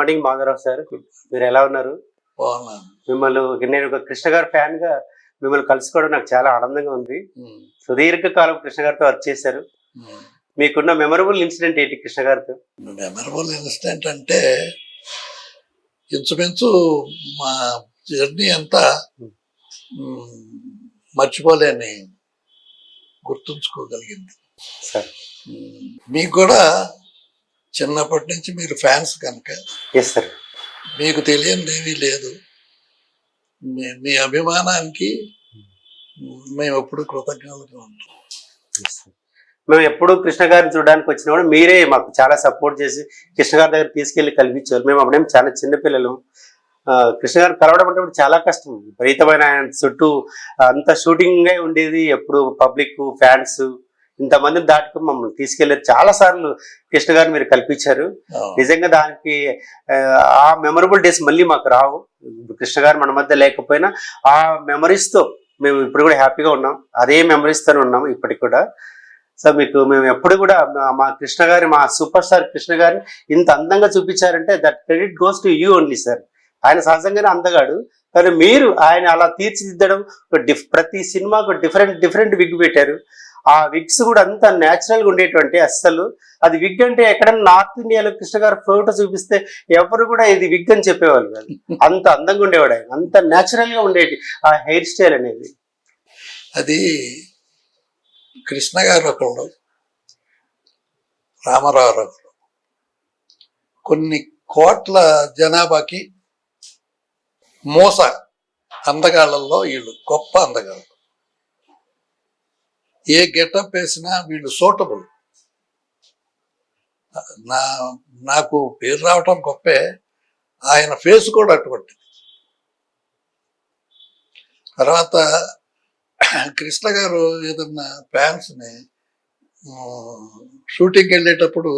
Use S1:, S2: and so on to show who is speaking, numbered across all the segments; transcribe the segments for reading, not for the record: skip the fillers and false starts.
S1: Morning Madhavarao sir. మీరు ఎలా ఉన్నారు?
S2: బాగున్నాను.
S1: నేను ఒక కృష్ణ గారి ఫ్యాన్‌గా మిమ్మల్ని కలుసుకోవడం నాకు చాలా ఆనందంగా ఉంది.
S2: హ్మ్.
S1: సుదీర్ఘకాలం కృష్ణ గారితో వర్క్ చేశారు.
S2: హ్మ్.
S1: మీకున్న మెమరబుల్ ఇన్సిడెంట్ ఏంటి కృష్ణ గారితో?
S2: మెమరబుల్ ఇన్సిడెంట్ అంటే ఇంచుమించు మా జర్నీ అంతా మర్చిపోలేని గుర్తుంచుకోగలిగింది.
S1: సార్.
S2: మీకు కూడా చిన్నప్పటి నుంచి మీరు ఫ్యాన్స్ కనుక
S1: ఎస్ సార్.
S2: మీకు తెలియనిది ఏమీ లేదు. మీ అభిమానానికి మేము ఎప్పుడు కృతజ్ఞతగా ఉంటాం.
S1: మేము ఎప్పుడు కృష్ణ గారిని చూడడానికి వచ్చినప్పుడు మీరే మాకు చాలా సపోర్ట్ చేసి కృష్ణ గారి దగ్గర తీసుకెళ్లి కల్పించారు. మేము అప్పుడేం చాలా చిన్నపిల్లలు. కృష్ణ గారిని కలవడం అంటే చాలా కష్టం. విపరీతమైన ఆయన చుట్టూ అంత షూటింగే ఉండేది. ఎప్పుడు పబ్లిక్ ఫ్యాన్స్ ఇంతమందిని దాటుకుని మమ్మల్ని తీసుకెళ్లారు. చాలా సార్లు కృష్ణ గారిని మీరు కల్పించారు. నిజంగా దానికి ఆ మెమరబుల్ డేస్ మళ్ళీ మాకు రావు. కృష్ణ గారు మన మధ్య లేకపోయినా ఆ మెమరీస్ తో మేము ఇప్పుడు కూడా హ్యాపీగా ఉన్నాం. అదే మెమరీస్ తోనే ఉన్నాము ఇప్పటికి కూడా. సో మేము ఎప్పుడు కూడా మా కృష్ణ గారి, మా సూపర్ స్టార్ కృష్ణ గారిని ఇంత అందంగా చూపించారంటే that credit goes to you only sir. ఆయన సహజంగానే అందగాడు, కానీ మీరు ఆయన అలా తీర్చిదిద్దడం, ప్రతి సినిమాకు డిఫరెంట్ విగ్ పెట్టారు. ఆ విగ్స్ కూడా అంత న్యాచురల్గా ఉండేటువంటి, అస్సలు అది విగ్ అంటే ఎక్కడైనా నార్త్ ఇండియాలో కృష్ణ గారు ఫోటో చూపిస్తే ఎవరు కూడా ఇది విగ్ అని చెప్పేవాళ్ళు కాదు. అంత అందంగా ఉండేవాడు ఆయన, అంత న్యాచురల్గా ఉండేది ఆ హెయిర్ స్టైల్ అనేది.
S2: అది కృష్ణ గారు ఒకళ్ళు, రామారావు ఒకళ్ళు. కొన్ని కోట్ల జనాభాకి మోస అందగాళ్ళల్లో వీళ్ళు గొప్ప అందగాళ్ళు. ఏ గెటప్ వేసినా వీళ్ళు సూటబుల్. నాకు పేరు రావటం గొప్పే, ఆయన ఫేస్ కూడా అటువంటిది. తర్వాత కృష్ణ గారు ఏదన్నా ఫ్యాన్స్ని షూటింగ్కి వెళ్ళేటప్పుడు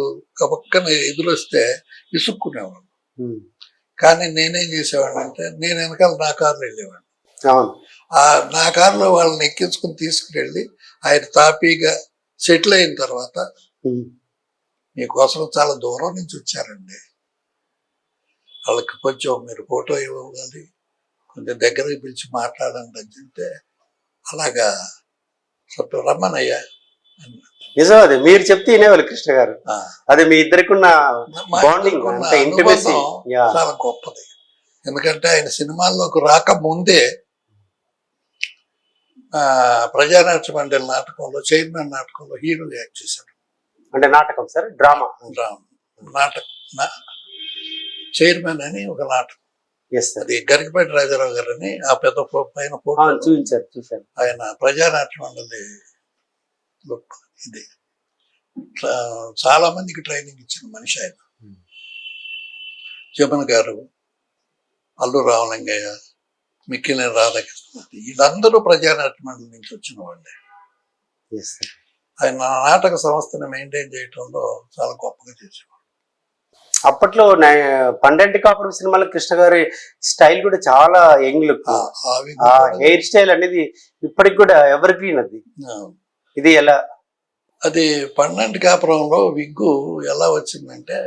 S2: పక్కన ఎదురొస్తే ఇసుక్కునేవాడు. కానీ నేనేం చేసేవాడిని అంటే, నేను వెనకాల నా కారులో వెళ్ళేవాడిని. నా కారులో వాళ్ళని ఎక్కించుకుని తీసుకుని ఆయన తాపీగా సెటిల్ అయిన తర్వాత, మీకోసం చాలా దూరం నుంచి వచ్చారండి, వాళ్ళకి కొంచెం మీరు ఫోటో ఇవ్వాలి, కొంచెం దగ్గరికి పిలిచి మాట్లాడండి అని చెప్తే, అలాగా రమ్మనయ్యా
S1: నిజం. అది మీరు చెప్తే వినేవాళ్ళు కృష్ణ గారు. అది మీ ఇద్దరికి ఉన్న బాండింగ్
S2: చాలా గొప్పది. ఎందుకంటే ఆయన సినిమాల్లోకి రాకముందే ప్రజానాట్య మండలి నాటకంలో, చైర్మన్ నాటకంలో హీరో యాక్ట్ చేశాడు.
S1: అంటే నాటకం సార్, డ్రామా
S2: నాటకం, చైర్మన్ అని ఒక నాటకం. అది గరికపేట రాజారావు గారు అని ఆ పెద్ద పైన ఫోటో
S1: చూశారు.
S2: ఆయన ప్రజానాట్య మండలి ఇది చాలా మందికి ట్రైనింగ్ ఇచ్చిన మనిషి ఆయన. జమన్ గారు, అల్లు రామలింగయ్య, మిక్కిలేని రాధాకృష్ణ, వీళ్ళందరూ ప్రజానాట్య మండలి నుంచి వచ్చిన వాళ్ళే. ఆయన నాటక సంస్థను మెయింటైన్ చేయటంలో చాలా గొప్పగా చేసేవాడు.
S1: అప్పట్లో పండంటి కాపురం సినిమాలో కృష్ణ గారి స్టైల్ కూడా చాలా యంగ్ లుక్. ఆ హెయిర్ స్టైల్ అనేది ఇప్పటికి కూడా ఎవర్ గ్రీన్. అది ఇది ఎలా,
S2: అది పండంటి కాపురంలో విగ్గు ఎలా వచ్చిందంటే,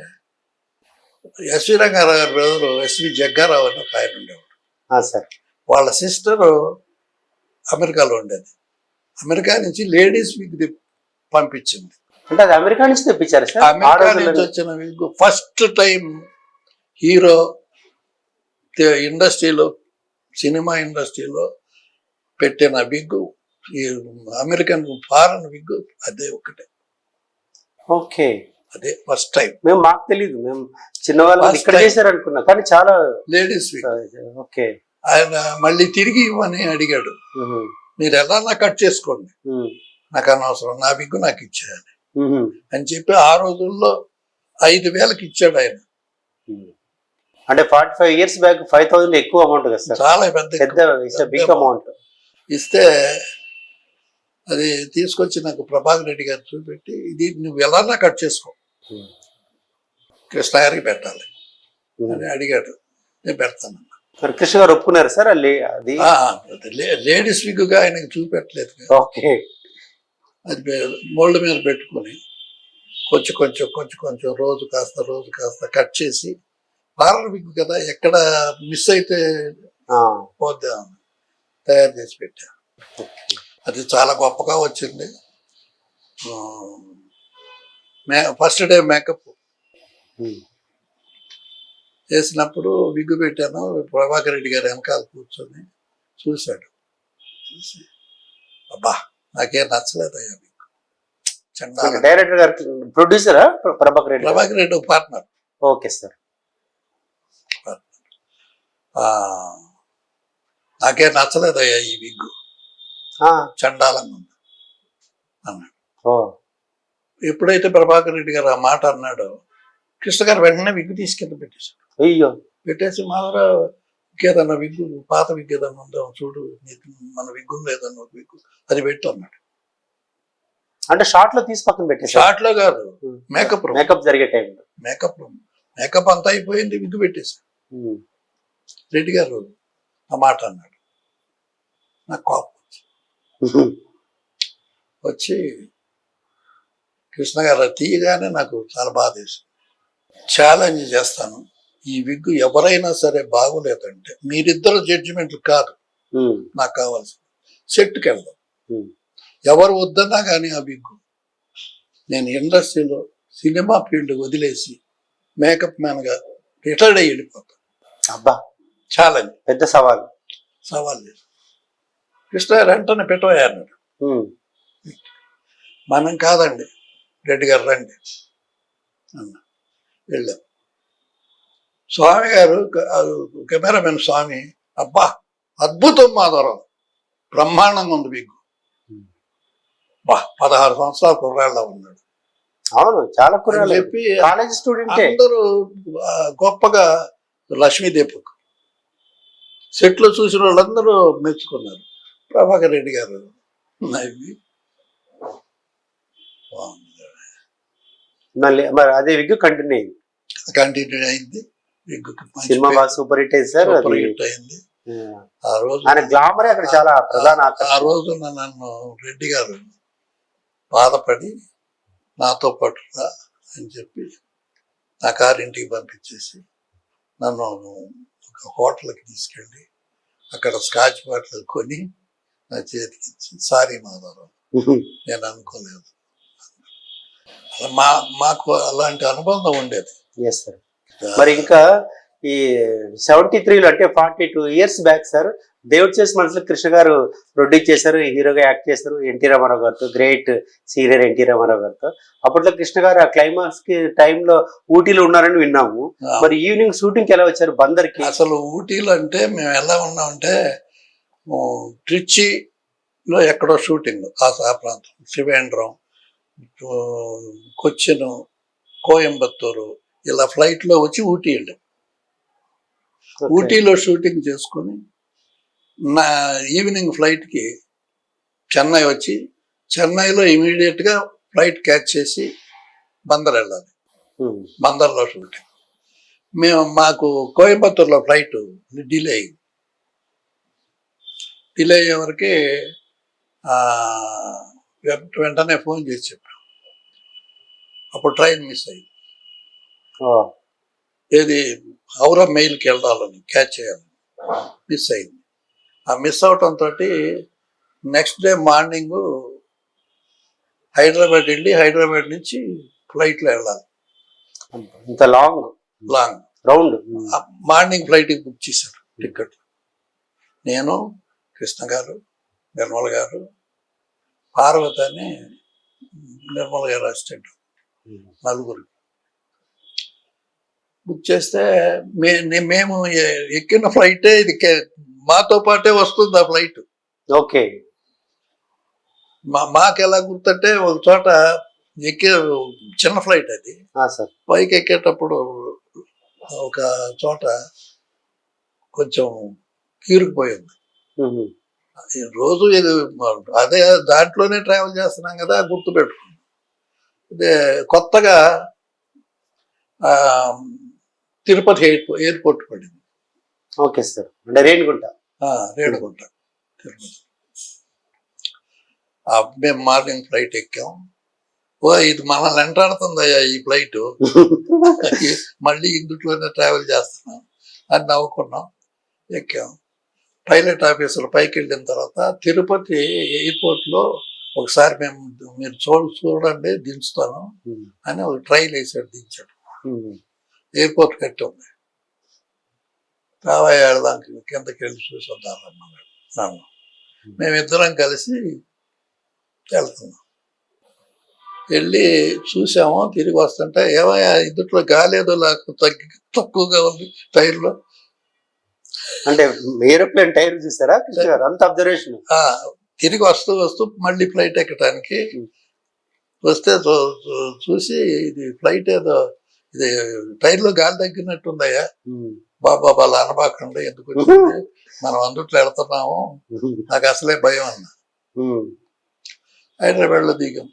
S2: ఎస్వి రంగారావు గారి బ్రదరు ఎస్వి జగ్గారావు అని ఒక ఆయన ఉండేవాడు
S1: సార్.
S2: వాళ్ళ సిస్టరు అమెరికాలో ఉండేది. అమెరికా నుంచి లేడీస్ విగ్ పంపించింది.
S1: అంటే అది అమెరికా నుంచి తెప్పించారు సార్?
S2: అమెరికా నుంచి వచ్చిన విగ్ ఫస్ట్ టైం హీరో ఇండస్ట్రీలో, సినిమా ఇండస్ట్రీలో పెట్టిన విగ్, ఈ అమెరికన్ ఫారెన్ విగ్ అదే ఒకటే.
S1: ఓకే,
S2: అదే ఫస్ట్ టైం.
S1: మాకు తెలియదు, మేము చిన్నవాళ్ళు ఇక్కడ చేశారు అనుకున్నా, కానీ చాలా
S2: లేడీస్ విగ్.
S1: ఓకే.
S2: ఆయన మళ్ళీ తిరిగి ఇవ్వని అడిగాడు. మీరు ఎలా కట్ చేసుకోండి, నాకు అనవసరం, నా విగ్గు నాకు ఇచ్చేయాలి అని చెప్పి ఆ రోజుల్లో 5,000కి ఇచ్చాడు ఆయన.
S1: అంటే 45 years బ్యాక్ 5,000 ఎక్కువ అమౌంట్ కదా సార్?
S2: చాలా పెద్ద
S1: బిగ్ అమౌంట్.
S2: ఇస్తే అది తీసుకొచ్చి నాకు ప్రభాకర్ రెడ్డి గారు చూపెట్టి, ఇది నువ్వు ఎలా కట్ చేసుకో, కృష్ణ గారికి పెట్టాలి అని అడిగాడు. నేను పెడతాను.
S1: కృష్ణ గారు ఒప్పుకున్నారు సార్? అది
S2: లేడీస్ విగ్గా ఆయనకి చూపెట్టలేదు.
S1: ఓకే.
S2: అది మోల్డ్ మీద పెట్టుకొని కొంచెం రోజు కాస్త కట్ చేసి పార్లర్ విగ్ కదా, ఎక్కడ మిస్ అయితే పోద్దాం తయారు చేసి పెట్టా. అది చాలా గొప్పగా వచ్చింది. ఫస్ట్ డే మేకప్ చేసినప్పుడు విగ్గు పెట్టాను. ప్రభాకర్ రెడ్డి గారు వెనకాల కూర్చొని చూశాడు. చూసి అబ్బా నాకేం నచ్చలేదయ్యా విగ్గు. చండాలంగా.
S1: డైరెక్టర్ గారు ప్రొడ్యూసరా Prabhakar Reddy?
S2: Prabhakar Reddy partner.
S1: Okay sir.
S2: నాకేం నచ్చలేదయ్యా ఈ విగ్గు, చండాలంగా ఉంది అన్నాడు. ఎప్పుడైతే ప్రభాకర్ రెడ్డి గారు ఆ మాట అన్నాడో కృష్ణ గారు వెంటనే విగ్గు తీసుకెళ్ళి పెట్టేశాడు.
S1: అయ్యో.
S2: పెట్టేసి మాధవరా ఇంకేదన్నా విగ్గు, పాత విగ్గు ఏదన్నా ఉందా చూడు, నీకు మన విగ్గు లేదన్నా ఒక విగ్గు అది పెట్టు అన్నాడు.
S1: అంటే షార్ట్ లో తీసి పక్కన పెట్టేసి?
S2: షార్ట్ లో కాదు, మేకప్
S1: మేకప్ జరిగే టైంలో.
S2: మేకప్ అంతా అయిపోయింది, విగ్గు పెట్టేశాడు. రెడ్డి గారు ఆ మాట అన్నాడు. నాకు కోపం వచ్చి కృష్ణ గారు తీయగానే నాకు చాలా బాధ వేసింది. ఛాలెంజ్ చేస్తాను, ఈ విగ్గు ఎవరైనా సరే బాగోలేదంటే మీరిద్దరు జడ్జిమెంట్లు కాదు నాకు కావాల్సింది, సెట్కి వెళ్దాం. ఎవరు వద్దన్నా కానీ ఆ విగ్గు నేను ఇండస్ట్రీలో సినిమా ఫీల్డ్ వదిలేసి మేకప్ మ్యాన్ గా రిటైర్డ్ అయ్యి వెళ్ళిపోతాను.
S1: అబ్బా,
S2: ఛాలెంజ్,
S1: పెద్ద సవాల్
S2: లేదు. కృష్ణ గారు వెంటనే పెట్టబోయారు. మనం కాదండి, రెడ్డి గారు రండి అన్న. వెళ్ళాం. స్వామి గారు కెమెరామెన్ స్వామి, అబ్బా అద్భుతం మాధవరావు, బ్రహ్మాండంగా ఉంది విగ్గు. బా 16 సంవత్సరాల కుర్రాళ్ళ ఉన్నాడు.
S1: అవును, చాలా కుర్రాళ్ళు
S2: చెప్పి
S1: కాలేజ్ స్టూడెంట్
S2: అందరూ గొప్పగా లక్ష్మీదీపక్ సెట్లో చూసిన వాళ్ళందరూ మెచ్చుకున్నారు. ప్రభాకర్ రెడ్డి గారు నవ్వి
S1: మళ్ళీ మరి అదే విగ్గు కంటిన్యూ
S2: అయింది. విగ్గు
S1: సినిమా బాగా సూపర్ హిట్ అయింది సార్.
S2: సూపర్ హిట్ అయింది. ఆ రోజు
S1: ఆయన గ్లామరే అక్కడ చాలా ప్రధాన ఆకర్షణ.
S2: ఆ రోజు నన్ను రెడ్డి గారు బాధపడి నాతో పాటు రా అని చెప్పి నా కారు ఇంటికి పంపించేసి నన్ను ఒక హోటల్కి తీసుకెళ్ళి అక్కడ స్కాచ్ బాటిల్ కొని నా చేతికి ఇచ్చి, సారీ మాధవరావు నేను అనుకోలేదు. మాకు అలాంటి అనుబంధం ఉండేది.
S1: మరి ఇంకా ఈ 73లో అంటే 42 years బ్యాక్ సార్, దేవుడు చేసి మనసులో కృష్ణ గారు ప్రొడ్యూస్ చేశారు, హీరోగా యాక్ట్ చేశారు ఎన్టీ రామారావు గారితో, గ్రేట్ సీనియర్ ఎన్టీ రామారావు గారితో. అప్పట్లో కృష్ణ గారు ఆ క్లైమాక్స్ కి టైంలో ఊటీలో ఉన్నారని విన్నాము. మరి ఈవినింగ్ షూటింగ్ ఎలా వచ్చారు బందర్కి?
S2: అసలు ఊటీలో అంటే మేము ఎలా ఉన్నామంటే ట్రిచ్చిలో ఎక్కడో షూటింగ్, ఆ ప్రాంతం త్రివేంద్రం, కొచ్చిన్, కోయంబత్తూరు ఇలా ఫ్లైట్ లో వచ్చి ఊటీ వెళ్ళాం. ఊటీలో షూటింగ్ చేసుకుని నా ఈవినింగ్ ఫ్లైట్ కి చెన్నై వచ్చి, చెన్నైలో ఇమీడియట్ గా ఫ్లైట్ క్యాచ్ చేసి బందర్ వెళ్ళాలి. బందర్లో షూటింగ్. మాకు కోయంబత్తూరులో ఫ్లైట్ డిలే అయింది. డిలే అయ్యే వరకే వెంటనే ఫోన్ చేసి చెప్పాం. అప్పుడు ట్రైన్ మిస్ అయింది. ఏది హౌరా మెయిల్కి వెళ్ళాలని క్యాచ్ చేయాలని మిస్ అయింది. ఆ మిస్ అవటంతో నెక్స్ట్ డే మార్నింగ్ హైదరాబాద్ వెళ్ళి హైదరాబాద్ నుంచి ఫ్లైట్లో వెళ్ళాలి. లాంగ్
S1: రౌండ్
S2: మార్నింగ్ ఫ్లైట్కి బుక్ చేశారు టికెట్. నేను, కృష్ణ గారు, నిర్మల్ గారు, పార్వతి అని నిర్మల్ గారు అసిస్టెంట్, నలుగురు బుక్ చేస్తే మేము ఎక్కిన ఫ్లైటే ఇది మాతో పాటే వస్తుంది ఆ ఫ్లైట్.
S1: ఓకే.
S2: మాకు ఎలా గుర్తంటే ఒక చోట ఎక్కే చిన్న ఫ్లైట్ అది, పైకి ఎక్కేటప్పుడు ఒక చోట కొంచెం కీరుకుపోయింది. రోజు అదే దాంట్లోనే ట్రావెల్ చేస్తున్నాం కదా, గుర్తు పెట్టుకున్నాం. అదే కొత్తగా తిరుపతి ఎయిర్పోర్ట్ పడింది.
S1: Okay sir. అంటే రేణిగుంట
S2: తిరుపతి. మేము మార్నింగ్ ఫ్లైట్ ఎక్కాం. ఓ ఇది మనల్ని వెంటాడుతుందయ్యా ఈ ఫ్లైట్, మళ్ళీ ఇందుట్లోనే ట్రావెల్ చేస్తున్నాం అని నవ్వుకున్నాం. ఎక్కాం. పైలట్ ఆఫీసర్ పైకి వెళ్ళిన తర్వాత తిరుపతి ఎయిర్పోర్ట్ లో ఒకసారి మీరు చూడండి దించుతాను అని ఒక ట్రైల్ వేసాడు, దించాడు. ఎయిర్పోర్ట్ కట్టి ఉంది. రావయ్య దానికి కిందకి వెళ్ళి చూసి వద్దామన్నాడు నన్ను. మేమిద్దరం కలిసి వెళ్తున్నాం. వెళ్ళి చూసాము. తిరిగి వస్తుంటే ఏమయ్యా ఇందుట్లో గాలి ఏదో తక్కువగా ఉంది టైర్లో.
S1: అంటే ఏరోప్లేన్ టైర్ చూసారా అంత అబ్జర్వేషన్?
S2: తిరిగి వస్తూ మళ్ళీ ఫ్లైట్ ఎక్కడానికి వస్తే చూసి ఇది ఫ్లైట్ ఏదో ఇది టైర్లో గాలి తగ్గినట్టుందయ్యా. బాబా అలా అనబాకండి, ఎందుకు వచ్చింది, మనం అందుట్లో వెళ్తున్నాము, నాకు అసలే భయం అన్నా. హైదరాబాద్లో దిగాం.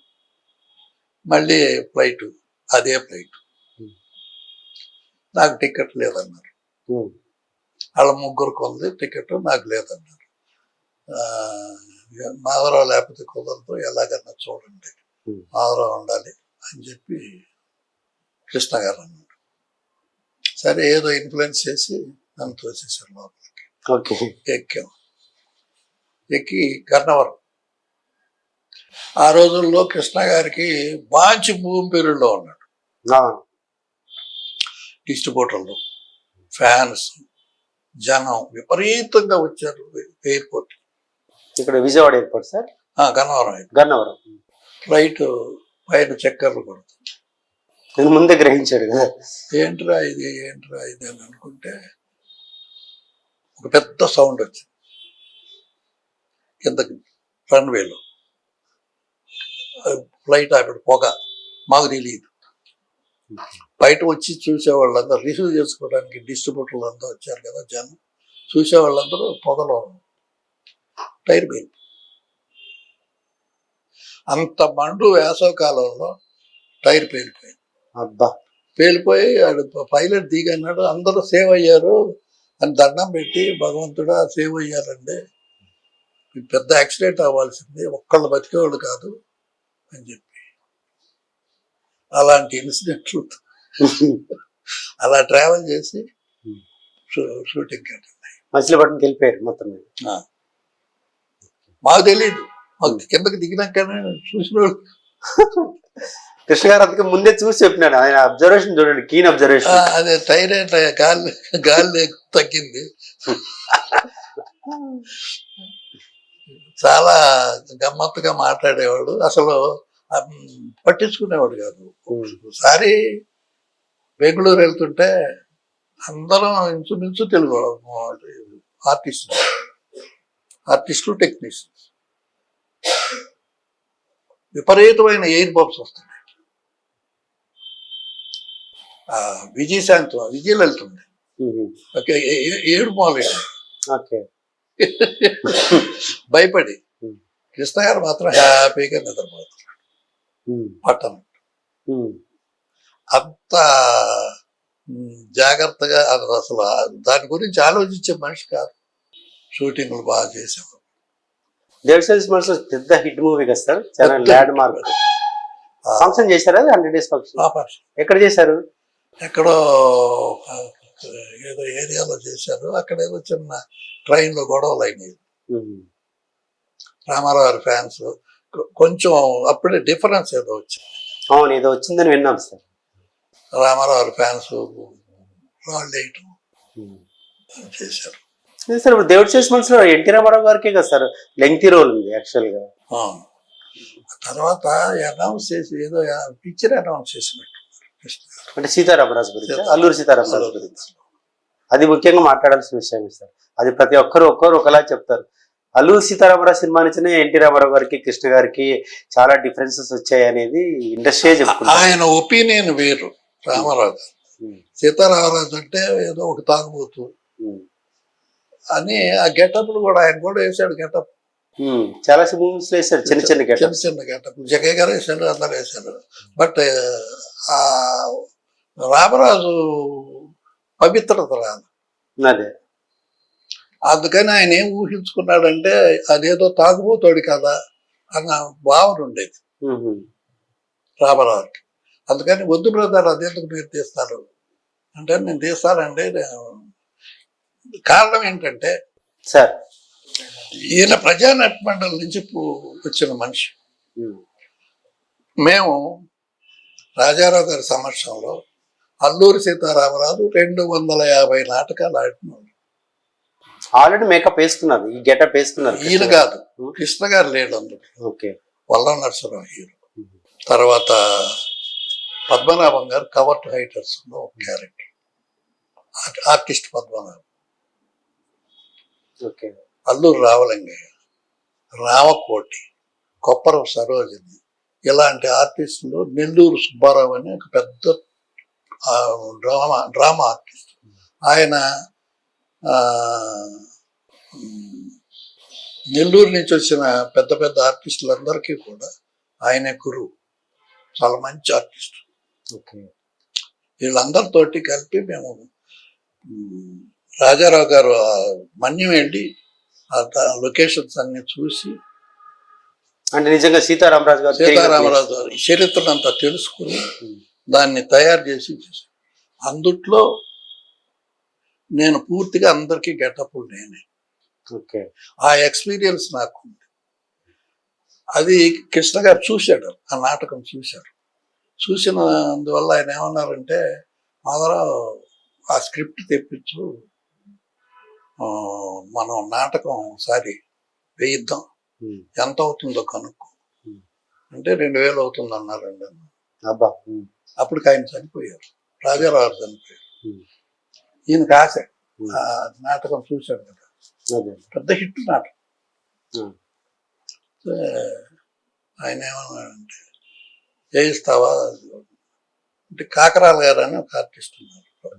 S2: మళ్ళీ ఫ్లైట్, అదే ఫ్లైట్. నాకు టికెట్ లేదన్నారు. వాళ్ళ ముగ్గురికి ఉంది టికెట్, నాకు లేదన్నారు. మాధవరావు లేకపోతే కుదరదు, ఎలాగన్నా చూడండి, మాధవరావు ఉండాలి అని చెప్పి కృష్ణ గారు అన్నాడు. సరే ఏదో ఇన్ఫ్లుయెన్స్ చేసి నన్ను తోసేసారు లోపలికి. ఎక్కాం. ఎక్కి గన్నవరం. ఆ రోజుల్లో కృష్ణ గారికి మంచి భూమి పేరులో ఉన్నాడు. డిస్ట్రిబ్యూటర్లు, ఫ్యాన్స్, జనం విపరీతంగా వచ్చారు ఎయిర్పోర్ట్.
S1: ఇక్కడ Vijayawada airport sir? Gannavaram. Flight
S2: పైన చక్కర్లు కొడుతుంది.
S1: ముందే గ్రహించాడు కదా,
S2: ఏంట్రా ఇది అని అనుకుంటే ఒక పెద్ద సౌండ్ వచ్చింది కిందకి రన్వేలో. ఫ్లైట్ ఆపాడు. పొగ మాకు తెలియదు. బయట వచ్చి చూసేవాళ్ళందరూ రిసీవ్ చేసుకోవడానికి డిస్ట్రిబ్యూటర్లు అంతా వచ్చారు కదా జనం. చూసేవాళ్ళందరూ పొగలో టైర్ పోయింది. అంత మండు వేసవకాలంలో టైర్ పేలిపోయింది. పేలిపోయి పైలట్ దిగన్నాడు. అందరూ సేవ్ అయ్యారు అని దండం పెట్టి, భగవంతుడా సేవ్ అయ్యారండి, పెద్ద యాక్సిడెంట్ అవ్వాల్సింది, ఒక్కళ్ళు బతికేవాళ్ళు కాదు అని చెప్పి. అలాంటి ఇన్సిడెంట్లు అలా ట్రావెల్ చేసి షూటింగ్
S1: మచిలీపట్నంకి వెళ్ళిపోయారు మొత్తం.
S2: మాకు తెలియదు, మాకు కిందకి దిగినాకనే చూసిన వాళ్ళు.
S1: కృష్ణ గారు అందుకే ముందే చూసి చెప్పినాడు, ఆయన అబ్జర్వేషన్ చూడండి, కీన్ అబ్జర్వేషన్.
S2: అదే టైర్ ఏంట గాలి తగ్గింది. చాలా గమ్మత్తుగా మాట్లాడేవాడు, అసలు పట్టించుకునేవాడు కాదు. ఒకసారి బెంగళూరు వెళ్తుంటే అందరం ఇంచుమించు తెలుగు ఆర్టిస్టులు టెక్నీషియన్స్, విపరీతమైన ఎయిర్ బాంబ్స్ వస్తున్నాయి. విజయలు వెళ్తుంది. ఏడు మాలు భయపడి. కృష్ణ గారు మాత్రం హ్యాపీగా నిద్రపోతున్నాడు పట్టణం. అంత జాగ్రత్తగా అసలు దాని గురించి ఆలోచించే మనిషి కాదు. షూటింగ్లు బాగా చేసాము.
S1: దేవసేల్స్ మనసు పెద్ద హిట్ మూవీ కదా సార్, చాలా ల్యాండ్ మార్క్. ఫంక్షన్ చేశారా 100 days ఫంక్షన్? ఎక్కడ చేశారు?
S2: ఎక్కడో ఏదో ఏరియాలో చేశారు. అక్కడ ఏదో చిన్న ట్రైన్లో గొడవలు అయినాయి. రామారావు గారి ఫ్యాన్స్ కొంచెం అప్పుడే డిఫరెన్స్ ఏదో వచ్చింది.
S1: అవును, ఏదో వచ్చిందని విన్నాం సార్.
S2: రామారావు గారి ఫ్యాన్స్ వాళ్ళు వేయటం చేశారు.
S1: సార్ ఇప్పుడు దేవుడి చేసి మనసులో ఎన్టీ రామారావు గారికి కదా సార్ లెంగ్తీ రోల్ ఉంది యాక్చువల్ గా.
S2: తర్వాత అనౌన్స్ చేసి ఏదో పిక్చర్ అనౌన్స్ చేసినట్టు,
S1: అంటే సీతారామరాజు గురించి, అల్లూరి సీతారామరాజు గురించి. అది ముఖ్యంగా మాట్లాడాల్సిన విషయం సార్. అది ప్రతి ఒక్కరు ఒకలా చెప్తారు. అల్లూరి సీతారామరాజు సినిమా నుంచినే ఎన్టీ రామారావు గారికి కృష్ణ గారికి చాలా డిఫరెన్సెస్ వచ్చాయి అనేది ఇండస్ట్రీ చెప్తున్నారు.
S2: ఆయన ఒపీనియన్ వేరు. రామారావు సీతారామరాజు అంటే ఏదో ఒక తాగుబోతు అని. ఆ గెటప్లు కూడా ఆయన కూడా వేసాడు. గెటప్
S1: చాలా మూవీస్ లో వేసాడు, చిన్న చిన్న
S2: గెటప్. జగయ్య గారు వేసాడు, అందరు వేసాడు. బట్ ఆ రామరాజు పవిత్రత రాదు.
S1: అదే
S2: అందుకని ఆయన ఏం ఊహించుకున్నాడంటే అదేదో తాగుబోతాడు కదా అన్న భావన ఉండేది. రామారావుకి. అందుకని వద్దు బ్రదర్ అదెందుకు మీరు తీస్తారు అంటే నేను తీస్తానండి. కారణం ఏంటంటే
S1: సార్
S2: ఈయన ప్రజానట్ మండలి నుంచి వచ్చిన మనిషి. మేము రాజారావు గారి సమక్షంలో అల్లూరి సీతారామరాజు 250 నాటకాలు ఆడినాడు.
S1: ఆల్రెడీ మేకప్ వేసుకున్నారు, ఈ గెటప్ వేసుకున్నారు.
S2: ఈయన కాదు, కృష్ణ గారు లేడు అందులో.
S1: ఓకే.
S2: వల్ల నరసరావు హీరో. తర్వాత పద్మనాభం గారు కవర్ట్ హైటర్స్ లో ఒక క్యారెక్టర్, ఆర్టిస్ట్ పద్మనాభం.
S1: ఓకే.
S2: అల్లూరు రావలింగయ్య, రామకోటి, కొప్పరం సరోజిని ఇలాంటి ఆర్టిస్టులు. నెల్లూరు సుబ్బారావు అని ఒక పెద్ద డ్రామా ఆర్టిస్ట్. ఆయన నెల్లూరు నుంచి వచ్చిన పెద్ద పెద్ద ఆర్టిస్టులందరికీ కూడా ఆయనే గురువు. చాలా మంచి ఆర్టిస్ట్. వీళ్ళందరితోటి కలిపి మేము రాజారావు గారు మన్యం వెళ్ళి లొకేషన్స్ అన్ని చూసి,
S1: అంటే నిజంగా సీతారామరాజు
S2: గారి చరిత్రను అంతా తెలుసుకుని దాన్ని తయారు చేసి అందుట్లో నేను పూర్తిగా అందరికీ గెటప్ నేనే. ఆ ఎక్స్పీరియన్స్ నాకు ఉంది. అది కృష్ణ గారు చూశాడు, ఆ నాటకం చూశారు. చూసినందువల్ల ఆయన ఏమన్నారంటే, మాధవరావు ఆ స్క్రిప్ట్ తెప్పించు, మనం నాటకం ఒకసారి వేయిద్దాం, ఎంత అవుతుందో కనుక్కో అంటే 2000 అవుతుంది అన్నారండి. అప్పటికి ఆయన చనిపోయారు, రాజారావు చనిపోయారు. ఈయనకి ఆశ, నాటకం చూశాడు కదా, పెద్ద హిట్ నాటకం. ఆయన ఏమన్నాడంటే, చేయిస్తావా అంటే, కాకరాల గారు అని ఒక ఆర్టిస్ట్ ఉన్నారు,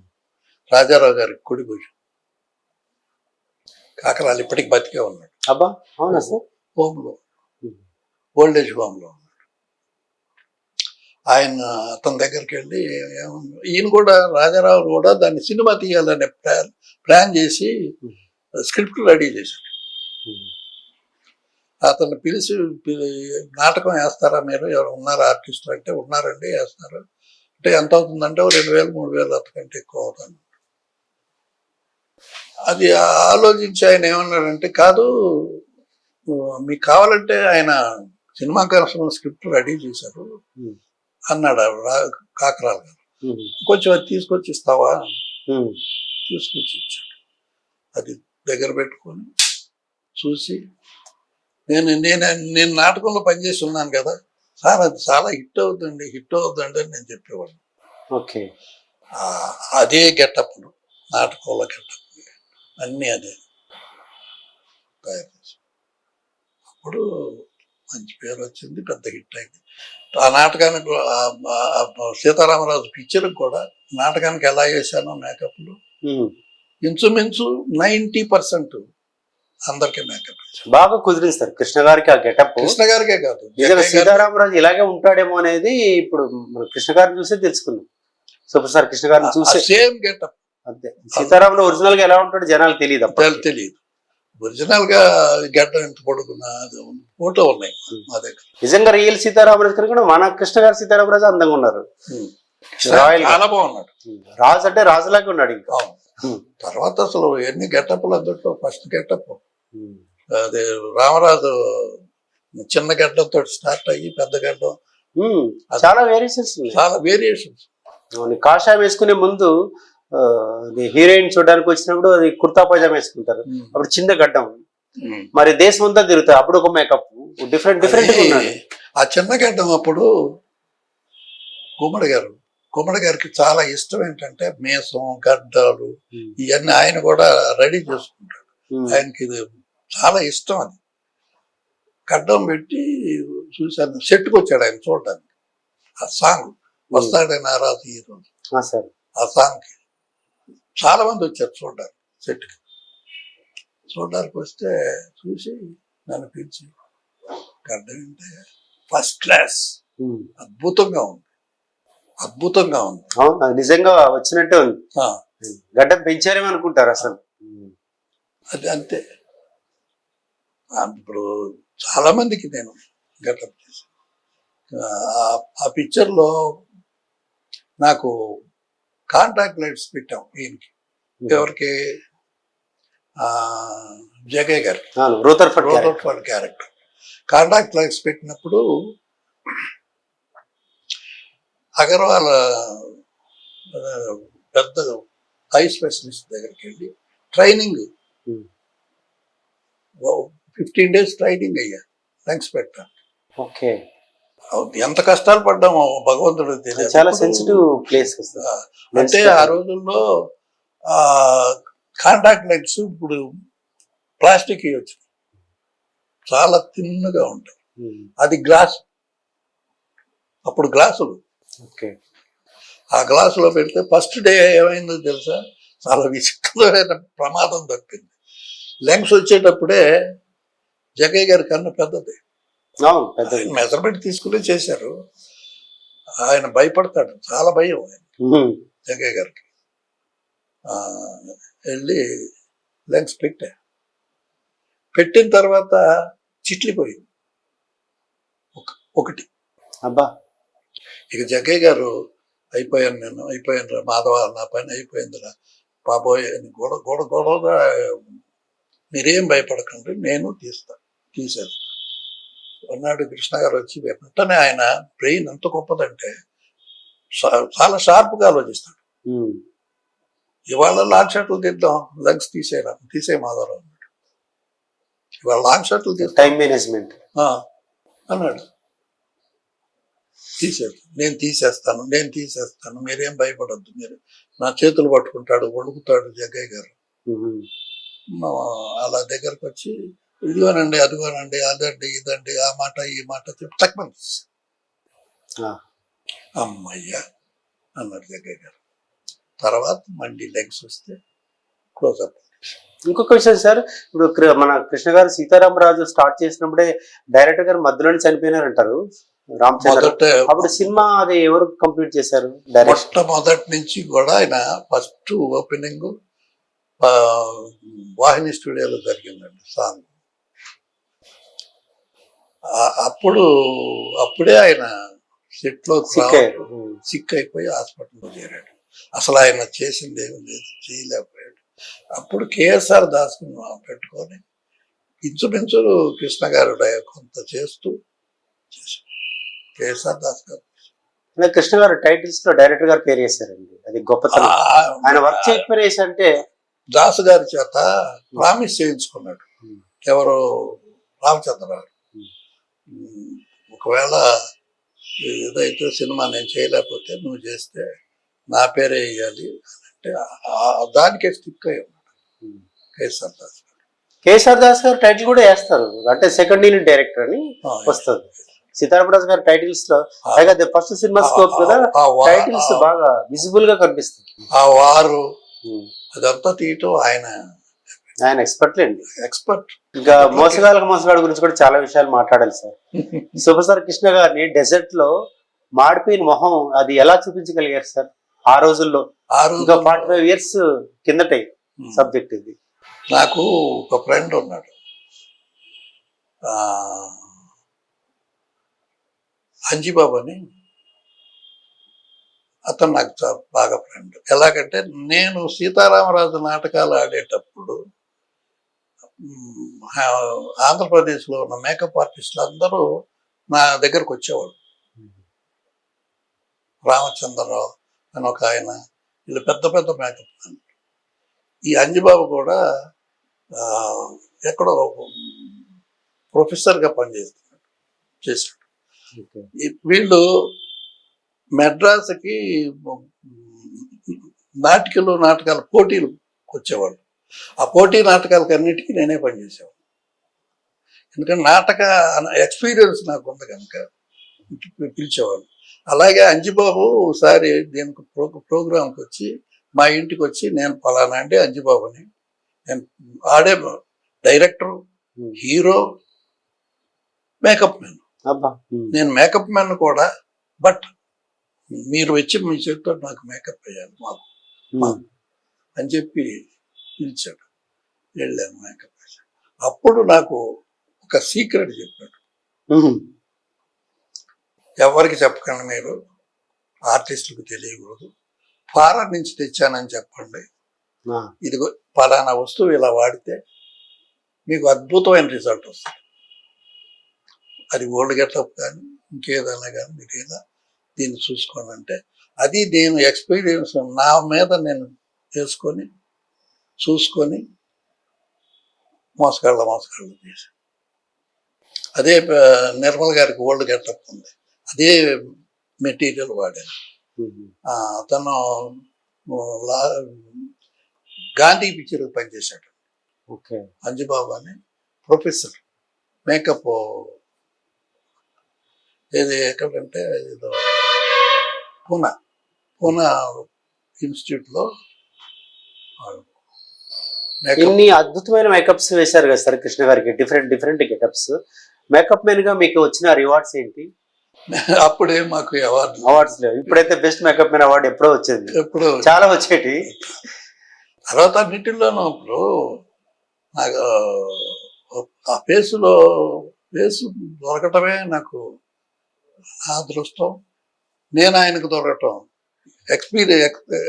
S2: రాజారావు గారికి కుడి భుజం. కాకరాలు ఇప్పటికి బతికే ఉన్నాడు.
S1: అబ్బా, అవునా సార్?
S2: హోమ్లో, ఓల్డేజ్ హోమ్లో ఉన్నాడు. ఆయన అతని దగ్గరికి వెళ్ళి, ఈయన కూడా రాజారావు కూడా దాన్ని సినిమా తీయాలనే ప్లాన్ చేసి స్క్రిప్ట్ రెడీ చేశాడు. అతన్ని పిలిచి, నాటకం వేస్తారా మీరు, ఎవరు ఉన్నారు ఆర్టిస్టులు అంటే, ఉన్నారండి వేస్తారు అంటే, ఎంత అవుతుందంటే 2000 3000 అంతకంటే ఎక్కువ అవుతుంది. అది ఆలోచించి ఆయన ఏమన్నాడంటే, కాదు మీకు కావాలంటే ఆయన సినిమా కోసం స్క్రిప్ట్ రెడీ చేశారు అన్నాడు కాకరాలు గారు. కొంచెం అది తీసుకొచ్చి ఇస్తావా, తీసుకొచ్చి ఇచ్చాడు. అది దగ్గర పెట్టుకొని చూసి, నేను నాటకంలో పనిచేసి ఉన్నాను కదా సార్, అది చాలా హిట్ అవుతుందండి అని నేను చెప్పేవాడిని.
S1: ఓకే.
S2: అదే గెటప్లు, నాటకంలో గెటప్ అన్నీ అదే తయారు చేసి, అప్పుడు మంచి పేరు వచ్చింది, పెద్ద హిట్ అయింది. ఆ నాటకానికి సీతారామరాజు పిక్చర్కి కూడా నాటకానికి ఎలా చేశానో మేకప్లు ఇంచుమించు 90% అందరికీ మేకప్
S1: బాగా కుదిరింది సార్ కృష్ణ గారికి. ఆ గెటప్
S2: కృష్ణ గారికే కాదు,
S1: సీతారామరాజు ఇలాగే ఉంటాడేమో అనేది ఇప్పుడు మన కృష్ణ గారిని చూసే తెలుసుకున్నాం. సూపర్ స్టార్ కృష్ణ గారిని చూసే
S2: సేమ్ గెటప్
S1: అంతే. సీతారాములు ఒరిజినల్ గా ఎలా ఉంటాడో జనాలు తెలియదు.
S2: ఒరిజినల్ గా గడ్డ ఎంత పొడుగున్న ఫోటో ఉన్నాయి మా దగ్గర.
S1: నిజంగా రియల్ సీతారామరాజు కనుక మన కృష్ణ గారు సీతారామరాజు అందంగా ఉన్నారు,
S2: చాలా బాగున్నాడు.
S1: రాజు అంటే రాజులాగా ఉన్నాడు. ఇంకా
S2: తర్వాత అసలు ఎన్ని గెటప్లు అందులో, ఫస్ట్ గెటప్ అదే రామరాజు చిన్న గడ్డంతో స్టార్ట్ అయ్యి పెద్ద గడ్డం,
S1: చాలా వేరియేషన్స్. కాషాయం వేసుకునే ముందు హీరోయిన్ చూడడానికి వచ్చినప్పుడు అది కుర్తా పైజామా వేసుకుంటారు, అప్పుడు చిన్న గడ్డం. మరి దేశం అంతా తిరుగుతారు, అప్పుడు ఒక మేకప్ డిఫరెంట్ ఉన్నాడు.
S2: ఆ చిన్న గడ్డం అప్పుడు గుమ్మడి గారికి చాలా ఇష్టం ఏంటంటే మీసం, గడ్డాలు ఇవన్నీ ఆయన కూడా రెడీ చేసుకుంటాడు. ఆయనకి ఇది చాలా ఇష్టం. అది గడ్డం పెట్టి చూశాను, సెట్కి వచ్చాడు ఆయన చూడడానికి. ఆ సాంగ్ వస్తాడని ఆ రాజు ఈ రోజు, ఆ సాంగ్కి చాలా మంది వచ్చారు చూడడానికి. సెట్కి చూడడానికి వస్తే చూసి నన్ను పిలిచి, గడ్డం అంటే ఫస్ట్ క్లాస్, అద్భుతంగా ఉంది.
S1: అవును, నిజంగా వచ్చినట్టే ఉంది. గడ్డం పెంచారేమో అనుకుంటారు అసలు.
S2: అది అంతే. ఇప్పుడు చాలా మందికి నేను గడ్డం చేశాను. ఆ ఆ పిక్చర్లో నాకు కాంటాక్ట్ లైట్స్ పెట్టాం ఈయనకి, ఎవరికి, జగయ్య గారు,
S1: Rutherford
S2: Rutherford character. Contact lights పెట్టినప్పుడు అగర్వాల్ పెద్ద ఐ స్పెషలిస్ట్ దగ్గరికి వెళ్ళి ట్రైనింగ్ 15 days ట్రైనింగ్ అయ్యా లెన్స్ పెట్టా.
S1: ఓకే,
S2: ఎంత కష్టాలు పడ్డామో భగవంతుడు తెలియదు.
S1: చాలా సెన్సిటివ్ ప్లేస్
S2: అంటే ఆ రోజుల్లో కాంటాక్ట్ లెన్స్ ఇప్పుడు ప్లాస్టిక్ ఇవ్వచ్చు, చాలా తిన్నగా ఉంటాయి. అది గ్లాస్, అప్పుడు గ్లాసులు.
S1: ఓకే,
S2: ఆ గ్లాసులో పెడితే ఫస్ట్ డే ఏమైందో తెలుసా, చాలా విచిత్రమైన ప్రమాదం తప్పింది. లెన్స్ వచ్చేటప్పుడే జగయ్య గారి కన్ను పెద్దది, మెజర్మెంట్ తీసుకుని చేశారు. ఆయన భయపడతాడు, చాలా భయం ఆయన జగయ్య గారికి. వెళ్ళి లెన్స్ పెట్టిన తర్వాత చిట్లిపోయింది ఒకటి.
S1: అబ్బా,
S2: ఇక జగయ్య గారు అయిపోయాను రా మాధవ, నా పని అయిపోయిందిరా బాబోయ్ అని గొడవగా, మీరేం భయపడకండి నేను తీసేస్తాను అన్నాడు. కృష్ణ గారు వచ్చి వెంటనే, ఆయన బ్రెయిన్ ఎంత గొప్పదంటే చాలా షార్ప్గా ఆలోచిస్తాడు. ఇవాళ లాంగ్ షాట్లు తీద్దాం, లెగ్స్ తీసే మాధవరావు అన్నాడు. ఇవాళ లాంగ్ షాట్లు తీద్దాం,
S1: టైం మేనేజ్మెంట్
S2: అన్నాడు. నేను తీసేస్తాను, మీరేం భయపడద్దు, మీరు నా చేతులు పట్టుకుంటాడు, వణుకుతాడు జగ్గయ్య గారు. అలా దగ్గరకు వచ్చి ఇదిగోనండి అదిగోనండి అదండి ఇదండి ఆ మాట ఈ మాట చెప్పి తక్కువ అమ్మయ్యా అన్నాడు జగ్గయ్య గారు. తర్వాత మళ్ళీ లెగ్స్ వస్తే క్లోజ్అప్.
S1: ఇంకొక విషయం సార్, ఇప్పుడు మన కృష్ణ గారు సీతారామరాజు స్టార్ట్ చేసినప్పుడే డైరెక్టర్ గారు మధ్యలోనే చనిపోయినారంటారు, రామచంద్ర. అప్పుడు సినిమా అది ఎవరు కంప్లీట్ చేశారు?
S2: మొట్టమొదటి నుంచి కూడా ఆయన ఫస్ట్ ఓపెనింగ్ వాహిని స్టూడియోలో జరిగిందండి సాంగ్. అప్పుడే ఆయన సెట్ లో సిక్ అయిపోయి హాస్పిటల్లో చేరాడు. అసలు ఆయన చేసింది ఏమి లేదు, చేయలేకపోయాడు. అప్పుడు కేఎస్ఆర్ దాస్ పెట్టుకొని ఇంచుమించు కృష్ణ గారు కొంత చేస్తూ చేశాడు. కేఎస్ఆర్ దాస్ గారు,
S1: కృష్ణ గారు టైటిల్స్ లో డైరెక్టర్ గారు పేరు వేశారండి, అది గొప్పతనం. ఆయన వర్క్ చేయకపోయేసి అంటే
S2: దాసు గారి చేత ప్రామిస్ చేయించుకున్నాడు ఎవరు, రామచంద్రరావు. ఒకవేళ ఏదైతే సినిమా నేను చేయలేకపోతే నువ్వు చేస్తే నా పేరే వేయాలి అంటే దానికే స్టిక్ అయ్యి ఉన్నాడు కేఎస్ఆర్ దాస్ గారు.
S1: కేఎస్ఆర్ దాస్ గారు టైటిల్ కూడా వేస్తారు, అంటే సెకండ్ యూనిట్ డైరెక్టర్ అని వస్తుంది. సీతారామరాజు గారి టైటిల్స్ లో ఫస్ట్ సినిమా స్కోప్ కదా, టైటిల్స్ బాగా విజిబుల్ గా కనిపిస్తుంది.
S2: ఆ వారు అదంతా తీయటం ఆయన ఎక్స్పర్ట్.
S1: ఇంకా మోసగాడు గురించి కూడా చాలా విషయాలు మాట్లాడాలి సార్. సూపర్ స్టార్ కృష్ణ గారిని డెజర్ట్ లో మాడిపోయిన మొహం అది ఎలా చూపించగలిగారు సార్ ఆ రోజుల్లో? ఇంకా 45 years కిందటే సబ్జెక్ట్ ఇది.
S2: నాకు ఒక ఫ్రెండ్ ఉన్నాడు, అంజిబాబు అని. అతను నాకు చాలా బాగా ఫ్రెండ్. ఎలాగంటే నేను సీతారామరాజు నాటకాలు ఆడేటప్పుడు ఆంధ్రప్రదేశ్లో ఉన్న మేకప్ ఆర్టిస్టులు అందరూ నా దగ్గరకు వచ్చేవాళ్ళు. రామచంద్రరావు అని ఒక ఆయన, వీళ్ళు పెద్ద పెద్ద మేకప్. ఈ అంజిబాబు కూడా ఎక్కడో ప్రొఫెసర్గా చేశాడు. వీళ్ళు మెడ్రాస్కి నాటకాల పోటీలు వచ్చేవాళ్ళు. ఆ పోటీ నాటకాలకి అన్నిటికీ నేనే పనిచేసేవాడు. ఎందుకంటే నాటక ఎక్స్పీరియన్స్ నాకు ఉంది కనుక పిలిచేవాళ్ళు. అలాగే అంజిబాబు ఒకసారి దీనికి ప్రోగ్రాంకి వచ్చి మా ఇంటికి వచ్చి, నేను ఫలానా అంటే అంజిబాబుని, నేను ఆడే డైరెక్టర్, హీరో, మేకప్ మ్యాన్. నేను మేకప్ మ్యాన్ కూడా, బట్ మీరు వచ్చి మీ చేతితో నాకు మేకప్ వేయాలి మాకు అని చెప్పి పిలిచాడు. వెళ్ళాను, మేకప్ వేసాను. అప్పుడు నాకు ఒక సీక్రెట్ చెప్పాడు. ఎవరికి చెప్పకండి, మీరు ఆర్టిస్టులకు తెలియకూడదు. ఫారెన్ నుంచి తెచ్చానని చెప్పండి, ఇదిగో పలానా వస్తువు ఇలా వాడితే మీకు అద్భుతమైన రిజల్ట్ వస్తుంది. అది ఓల్డ్ గెటప్ కానీ ఇంకేదైనా కానీ మీరు ఇలా దీన్ని చూసుకోండి అంటే, అది నేను ఎక్స్పీరియన్స్ నా మీద నేను చేసుకొని చూసుకొని మోసగాళ్ళు చేశాను. అదే నిర్మల్ గారికి ఓల్డ్ గెటప్ ఉంది, అదే మెటీరియల్ వాడాను. అతను గాంధీ పిక్చర్ పనిచేశాడు. అంజుబాబు అని ప్రొఫెసర్, మేకప్ ఏది ఎక్కడంటే ఏదో పూనా ఇన్స్టిట్యూట్లో
S1: ఇన్ని అద్భుతమైన మేకప్స్ వేశారు కదా సార్ కృష్ణ గారికి, డిఫరెంట్ గెటప్స్. మేకప్ మెన్ గా మీకు వచ్చిన రివార్డ్స్ ఏంటి?
S2: అప్పుడే మాకు
S1: అవార్డ్స్ లేవు, ఇప్పుడైతే బెస్ట్ మేకప్ మెన్ అవార్డు ఎప్పుడో వచ్చేది,
S2: ఎప్పుడు
S1: చాలా వచ్చేటి.
S2: తర్వాత అన్నిటిలోనూ ఇప్పుడు నాకు ఆ ఫేస్ దొరకటమే నాకు నా అదృష్టం. నేను ఆయనకు దొరకటం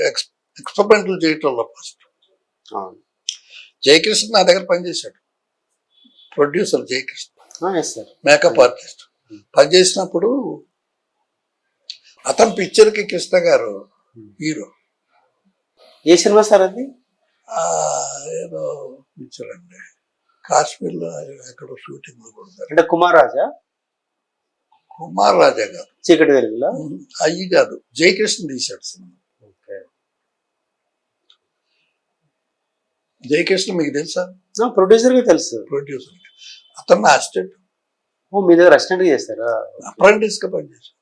S2: ఎక్స్పెరిమెంట్లు చేయటంలో ఫస్ట్. జయకృష్ణ నా దగ్గర పనిచేశాడు, ప్రొడ్యూసర్ జయకృష్ణ, మేకప్ ఆర్టిస్ట్. పనిచేసినప్పుడు అతని పిక్చర్కి కృష్ణ గారు హీరో.
S1: ఏ సినిమా సార్ అది?
S2: ఏదో పిక్చర్ అండి, కాశ్మీర్లో ఎక్కడో షూటింగ్ కొడతారు.
S1: అంటే కుమార్ రాజా
S2: కాదు,
S1: చీకటి వెలుగులా
S2: అయ్యి కాదు, జయకృష్ణ తీశాడు సినిమా. జయకృష్ణ మీకు తెలుసా?
S1: ప్రొడ్యూసర్ గా తెలుసు.
S2: ప్రొడ్యూసర్, అతను నా అసిస్టెంట్.
S1: మీ దగ్గర అసిస్టెంట్ గా చేస్తారా?
S2: అప్రెంటిస్ గా పనిచేశాడు.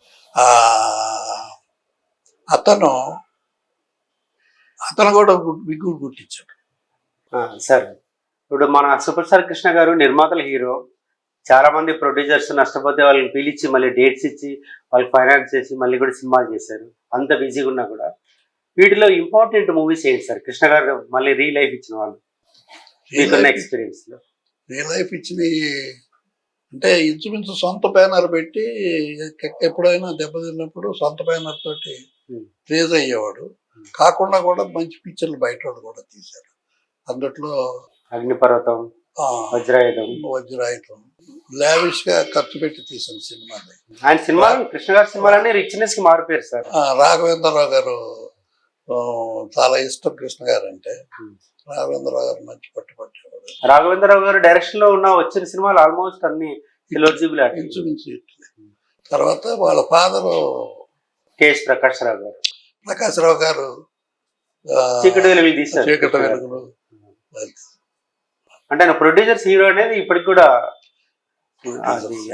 S2: అతను కూడా విగ్గులు గుర్తించాడు.
S1: సార్ ఇప్పుడు మన సూపర్ స్టార్ కృష్ణ గారు నిర్మాతల హీరో, చాలా మంది ప్రొడ్యూసర్స్ నష్టపోతే వాళ్ళని పిలిచి మళ్ళీ డేట్స్ ఇచ్చి వాళ్ళకి ఫైనాన్స్ చేసి మళ్ళీ కూడా సినిమాలు చేశారు. అంత బిజీగా ఉన్నా కూడా వీటిలో ఇంపార్టెంట్ మూవీస్ ఏంటి సార్ కృష్ణ గారు మళ్ళీ రీ లైఫ్ ఇచ్చిన వాళ్ళు మీకున్న ఎక్స్పీరియన్స్ లో?
S2: రీ లైఫ్ ఇచ్చినవి అంటే ఇంచుమించు సొంత బ్యానర్ పెట్టి ఎప్పుడైనా దెబ్బతిన్నప్పుడు సొంత బ్యానర్ తోటి రిలీజ్ అయ్యేవాడు. కాకుండా కూడా మంచి పిక్చర్లు బయట వాళ్ళు కూడా తీశారు. అందుట్లో
S1: అగ్నిపర్వతం,
S2: వజ్రాయుధం లావిష్ గా ఖర్చు పెట్టి తీసిన సినిమాలు.
S1: ఆయన సినిమాలు కృష్ణ గారి సినిమాలన్నీ రిచ్నెస్ కి మారిపోయారు సార్.
S2: రాఘవేంద్రరావు గారు చాలా ఇష్టం కృష్ణ గారు అంటే. రాఘవేంద్రరావు గారు మంచి పట్టుబట్టేవాడు.
S1: రాఘవేంద్రరావు గారు డైరెక్షన్ లో వచ్చిన సినిమాలు ఆల్మోస్ట్ అన్ని
S2: ఇంచుమించు. తర్వాత వాళ్ళ ఫాదరు
S1: కెఎస్ ప్రకాష్ రావు గారు చీకటి వెలుగులు తీశారు.
S2: చీకటి వెలుగులు
S1: అంటే ఆయన ప్రొడ్యూసర్స్ హీరో అనేది ఇప్పటికి కూడా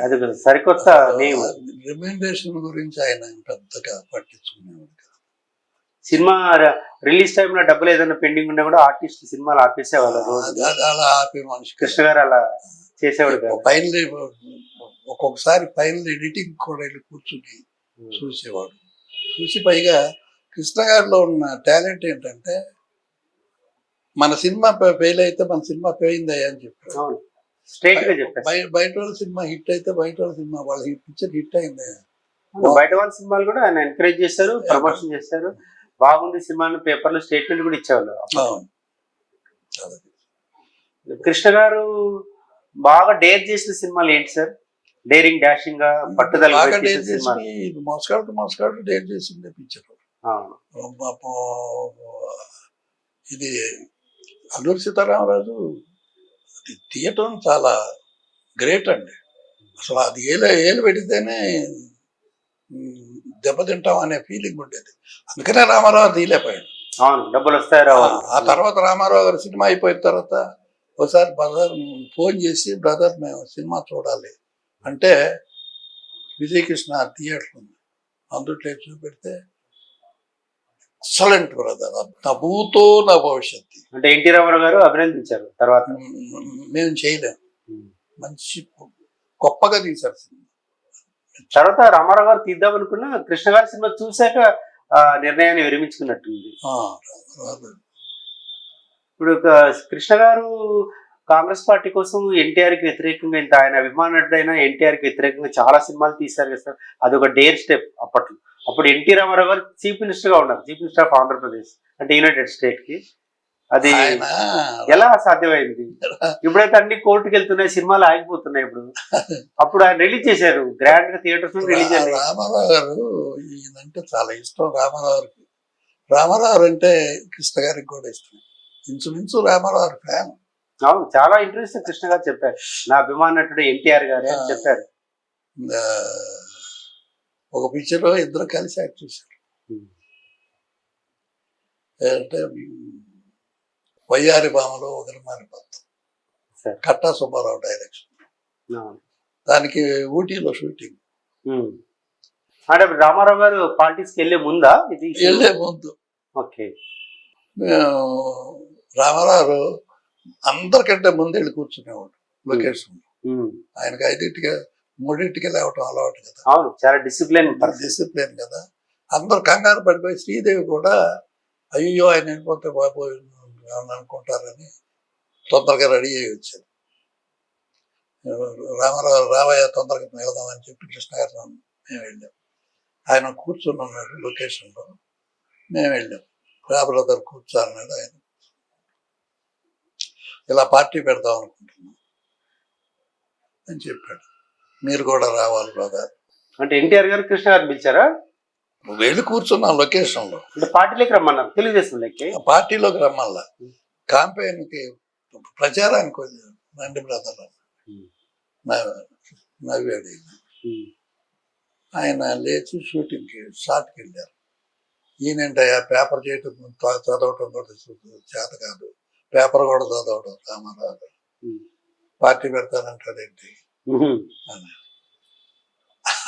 S1: అది సరికొత్త నేమ్.
S2: రెమ్యూనరేషన్ గురించి ఆయన పెద్దగా పట్టించుకునేవాడు.
S1: సినిమా రిలీజ్ టైంలో డబ్బులు ఏదైనా పెండింగ్ ఉన్నా కూడా ఆర్టిస్ట్ సినిమాలు ఆపేసేవాళ్ళు.
S2: అలా ఆపే మనిషి
S1: కృష్ణ గారు అలా చేసేవాడు.
S2: ఫైనల్ ఒక్కొక్కసారి ఫైనల్ ఎడిటింగ్ కూడా వెళ్ళి కూర్చుని చూసేవాడు. చూసి పైగా కృష్ణ గారిలో ఉన్న టాలెంట్ ఏంటంటే, మన సినిమా ఫెయిల్ అయితే మన సినిమా పోయిందయ్యా అని చెప్పారు. బయట వాళ్ళ సినిమా హిట్ అయితే బయట వాళ్ళ సినిమా వాళ్ళ పిక్చర్ హిట్ అయిందయ్యా.
S1: బయట వాళ్ళ సినిమాలు కూడా ఆయన ఎంకరేజ్ చేశారు, ప్రమోషన్ చేశారు. బాగుంది సినిమాని పేపర్లో స్టేట్మెంట్ కూడా ఇచ్చేవాళ్ళు. కృష్ణ గారు బాగా డేర్ చేసిన సినిమాలు ఏంటి సార్? డేరింగ్ డాషింగ్ గా పట్టుదల
S2: మోసగాడు డేర్ చేసిందే పిక్చర్. ఇది అల్లూరి సీతారామరాజు తీయటం చాలా గ్రేట్ అండి. అసలు అది ఏలు పెడితేనే దెబ్బతింటాం అనే ఫీలింగ్ ఉండేది. అందుకనే రామారావు తీయలేకపోయాడు.
S1: డబ్బులు వస్తాయి.
S2: ఆ తర్వాత రామారావు గారి సినిమా అయిపోయిన తర్వాత ఒకసారి బ్రదర్ ఫోన్ చేసి, బ్రదర్ మేము సినిమా చూడాలి అంటే, విజయకృష్ణ థియేటర్ ఉంది అందుట్లో చూపెడితే, ఎక్సలెంట్ బ్రదర్, నవ్వుతో నా భవిష్యత్తు
S1: అంటే ఎన్టీ రామారావు గారు అభినందించారు. తర్వాత
S2: మేము చేయలేము, మంచి గొప్పగా తీశారు సినిమా.
S1: తర్వాత రామారావు గారు తీద్దాం అనుకున్నా కృష్ణ గారి సినిమా చూశాక నిర్ణయాన్ని విరమించుకున్నట్టుంది. ఇప్పుడు కృష్ణ గారు కాంగ్రెస్ పార్టీ కోసం ఎన్టీఆర్ కి వ్యతిరేకంగా ఇంత ఆయన అభిమానుడైన ఎన్టీఆర్ కి వ్యతిరేకంగా చాలా సినిమాలు తీశారు కదా సార్. అదొక డేర్ స్టెప్ అప్పట్లో. అప్పుడు ఎన్టీ రామారావు గారు చీఫ్ మినిస్టర్ గా ఉన్నారు, చీఫ్ మినిస్టర్ ఆఫ్ ఆంధ్రప్రదేశ్ అంటే యునైటెడ్ స్టేట్ కి. అది
S2: ఆయన
S1: ఎలా సాధ్యమైంది? ఇప్పుడైతే అన్ని కోర్టుకు వెళ్తున్నాయి, సినిమాలు ఆగిపోతున్నాయి. అప్పుడు ఆయన రిలీజ్ చేశారు గ్రాండ్ గా, థియేటర్స్ లో రిలీజ్ అయ్యారు.
S2: రామారావు గారు ఈయనంటే చాలా ఇష్టం రామారావు గారికి. రామారావు అంటే కృష్ణ గారికి కూడా ఇష్టం. ఇంచుమించు రామారావు గారి ఫ్యాన్.
S1: అవును, చాలా ఇంట్రెస్ట్ కృష్ణ గారు చెప్పారు, నా అభిమానటుడు ఎన్టీఆర్ గారు అని చెప్పారు.
S2: ఆ, ఒక పిక్చర్ లో ఇద్దరు కలిసి యాక్ట్ చేశారు. అంటే వయ్యారి భామలో ఒకరి మారిపోతాం,
S1: సరే.
S2: కట్టా సుబ్బారావు డైరెక్షన్. దానికి ఊటీలో షూటింగ్.
S1: అంటే రామారావు గారు పాలిటిక్స్ కి వెళ్లే ముందా ఇది?
S2: వెళ్ళే ముందు.
S1: ఓకే.
S2: రామారావు అందరికంటే ముందు వెళ్ళి కూర్చునేవాడు లొకేషన్. ఆయనకి 5ంటికి 3ంటికి లేవటం అలవాటు కదా.
S1: అవును, చాలా డిసిప్లిన్
S2: కదా. అందరు కంగారు పడిపోయి శ్రీదేవి కూడా అయ్యో ఆయన వెళ్ళిపోతే బాబు అనుకుంటారని తొందరగా రెడీ అయ్యి వచ్చారు. రామారావు రావయ్య తొందరగా వెళ్దామని చెప్పి కృష్ణ గారు మేము వెళ్ళాం. ఆయన కూర్చుని ఉన్నాడు లొకేషన్లో, మేము వెళ్ళాం. బ్రదర్ కూర్చోన్నాడు. ఆయన ఇలా పార్టీ పెడదాం అనుకుంటున్నాం అని చెప్పాడు. మీరు కూడా రావాలి బ్రదర్
S1: అంటే ఎన్టీఆర్ గారు కృష్ణ గారు పిలిచారా?
S2: వెళ్ళి కూర్చున్నాం లొకేషన్లో.
S1: పార్టీలోకి రమ్మన్నారు, తెలుగుదేశం లెక్కి.
S2: పార్టీలోకి రమ్మల్లా కాంపెయిన్కి ప్రచారానికి రండి బ్రదర్ నవ్వాడు. ఆయన లేచి షూటింగ్కి షాట్కి వెళ్ళారు. ఈయనంటయ్యా పేపర్ చేయటం చదవటం కూడా చేత కాదు, పేపర్ కూడా చదవడం రామారావు పార్టీ పెడతానంటాడేంటి అని.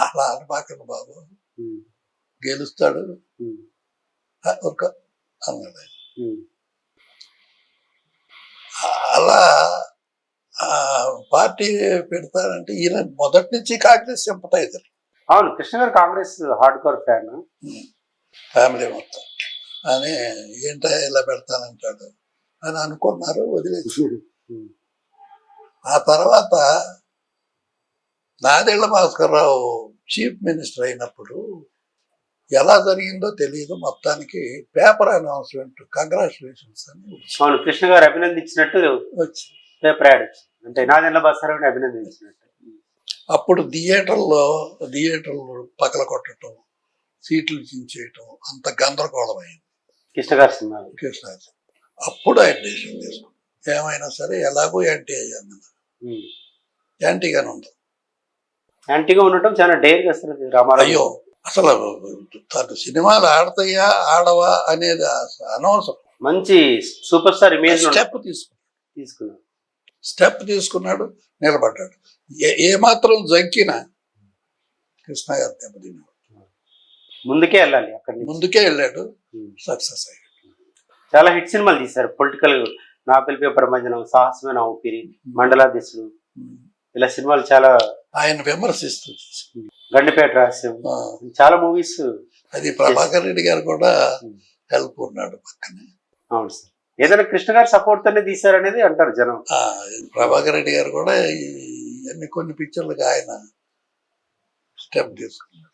S2: అలా అనబాకండి బాబు, గెలుస్తాడు ఒక అన్నాడు ఆయన. అలా పార్టీ పెడతారంటే ఈయన మొదటి నుంచి కాంగ్రెస్ సింపటైజర్.
S1: అవును, కృష్ణ గారు Congress hard core fan,
S2: family మొత్తం. అని ఏంటో ఇలా పెడతానంటాడు అని అనుకున్నారు, వదిలేసి. ఆ తర్వాత నాదెళ్ల భాస్కర్రావు చీఫ్ మినిస్టర్ అయినప్పుడు ఎలా జరిగిందో తెలియదు, మొత్తానికి పేపర్ అనౌన్స్మెంట్ కంగ్రాచులేషన్స్ అని
S1: అవును, కృష్ణ గారు అభినందించినట్టు
S2: వచ్చి
S1: పేపర్ యాడ్ అంటే నాదెళ్ల భాస్కర్రావుని అభినందించినట్టు.
S2: అప్పుడు థియేటర్లు పగల కొట్టడం, సీట్లు చించేయటం అంత గందరగోళం అయింది
S1: కృష్ణ గారి సినిమా.
S2: అప్పుడు ఆయన డెసిషన్ తీసుకున్నాడు, ఏమైనా సరే ఎలాగో యాంటీ అయ్యాను, యాంటీగానే ఉంది.
S1: యాంటీగా ఉండటం చాలా డేర్గా వస్తుంది రామారావు.
S2: అయ్యో అసలు తను సినిమాలు ఆడతాయా ఆడవా అనేది అనవసరం.
S1: మంచి సూపర్ స్టార్ ఇమేజ్
S2: స్టెప్ తీసుకున్నాడు, నిలబడ్డాడు. ఏమాత్రం జంకిన కృష్ణ గారు దెబ్బతిన్నాడు.
S1: ముందుకే వెళ్ళాలి, అక్కడ
S2: ముందుకే వెళ్ళాడు, సక్సెస్ అయ్యాడు.
S1: చాలా హిట్ సినిమాలు తీశారు పొలిటికల్. నా పిలిపే ప్రపంచం, సాహసమైన ఊపిరి, మండలాధీశుడు, ఇలా సినిమాలు చాలా
S2: ఆయన విమర్శిస్తుంది.
S1: గండిపేట రహస్యం, చాలా మూవీస్.
S2: అది ప్రభాకర్ రెడ్డి గారు కూడా హెల్ప్ ఉన్నాడు పక్కనే.
S1: అవును సార్, ఏదైనా కృష్ణ గారు సపోర్ట్ తోనే తీశారనేది అంటారు జనం.
S2: ప్రభాకర్ రెడ్డి గారు కూడా కొన్ని పిక్చర్లకు ఆయన స్టెప్ తీసుకున్నాడు.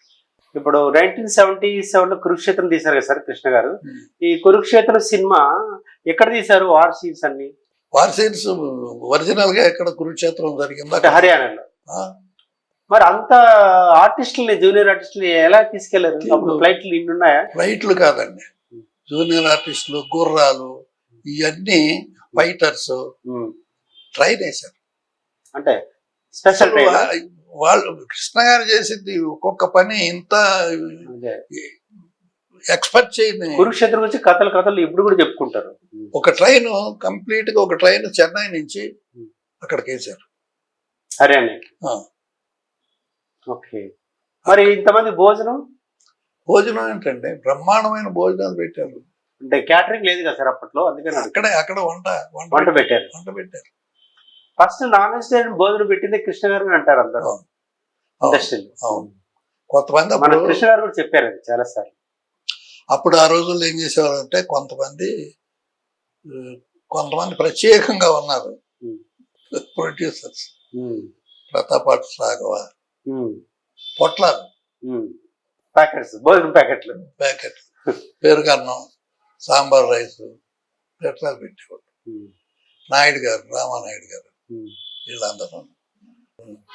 S1: ఇప్పుడు 1977లో కురుక్షేత్రం తీశారు కదా సార్ కృష్ణ గారు. ఈ కురుక్షేత్రం సినిమా ఎక్కడ తీశారు? వార్ సీన్స్ అన్ని
S2: వార్ సీన్స్ ఒరిజినల్ గా ఎక్కడ కురుక్షేత్రం జరిగింది
S1: హర్యానాలో. మరి అంత ఆర్టిస్టులని, జూనియర్ ఆర్టిస్టులు ఎలా తీసుకెళ్లారు? అప్పుడు ఫ్లైట్లు ఇన్ని ఉన్నాయా?
S2: ఫ్లైట్లు కాదండి, జూనియర్ ఆర్టిస్టులు, గుర్రాలు, ఇవన్నీ ఫైటర్స్ ట్రైన్ వేశారు.
S1: అంటే స్పెషల్
S2: వాళ్ళు కృష్ణ గారు చేసింది ఒక్కొక్క పని ఇంత ఎక్స్పెక్ట్ చేయని.
S1: కురుక్షేత్రం వచ్చి కథలు ఇప్పుడు కూడా చెప్పుకుంటారు.
S2: ఒక ట్రైన్ కంప్లీట్ గా, ఒక ట్రైన్ చెన్నై నుంచి అక్కడికి వేశారు,
S1: హర్యానా. ఓకే, మరి ఇంతమంది
S2: భోజనం ఏంటంటే బ్రహ్మాండమైన భోజనాలు పెట్టారు.
S1: అంటే క్యాటరింగ్ లేదు కదా సార్ అప్పట్లో, అందుకని
S2: అక్కడ
S1: వంట పెట్టారు. ఫస్ట్ నాన్ వెజిటేరియన్ భోజనం పెట్టింది కృష్ణ గారు అంటారు అందరూ ఇండస్ట్రీలో.
S2: కొంతమంది
S1: మన కృష్ణ గారు కూడా చెప్పారు అది చాలా సార్లు.
S2: అప్పుడు ఆ రోజుల్లో ఏం చేసేవారు అంటే కొంతమంది ప్రత్యేకంగా ఉన్నారు, ప్రొడ్యూసర్స్ ప్రతాప్ ఆర్ట్స్ రాఘవ, పొట్లాలు
S1: ప్యాకెట్స్, భోజనం ప్యాకెట్లు.
S2: ప్యాకెట్, పెరుగన్నం, సాంబార్ రైస్ ఎట్లా పెట్టేవాడు. నాయుడు గారు, రామానాయుడు గారు, వీళ్ళందరూ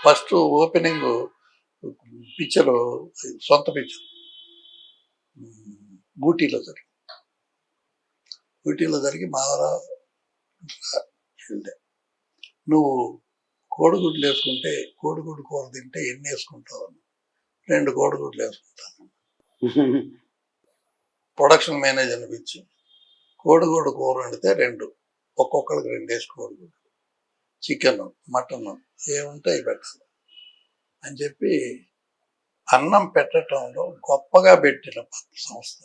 S2: ఫస్ట్ ఓపెనింగ్ పిక్చర్, సొంత పిక్చర్ ఊటీలో జరిగి మాధవరావు నువ్వు కోడిగుడ్లు వేసుకుంటే, కోడిగుడ్డు కూర తింటే ఎన్ని వేసుకుంటావు? 2 కోడిగుడ్లు వేసుకుంటాను. ప్రొడక్షన్ మేనేజర్ని పిలిచి కోడిగుడ్డు కూర వండితే 2, ఒక్కొక్కరికి 2 వేసి కోడిగుడ్డు, చికెన్, మటన్ ఏముంటాయి పెట్టాలి అని చెప్పి అన్నం పెట్టడంలో గొప్పగా పెట్టిన సంస్థ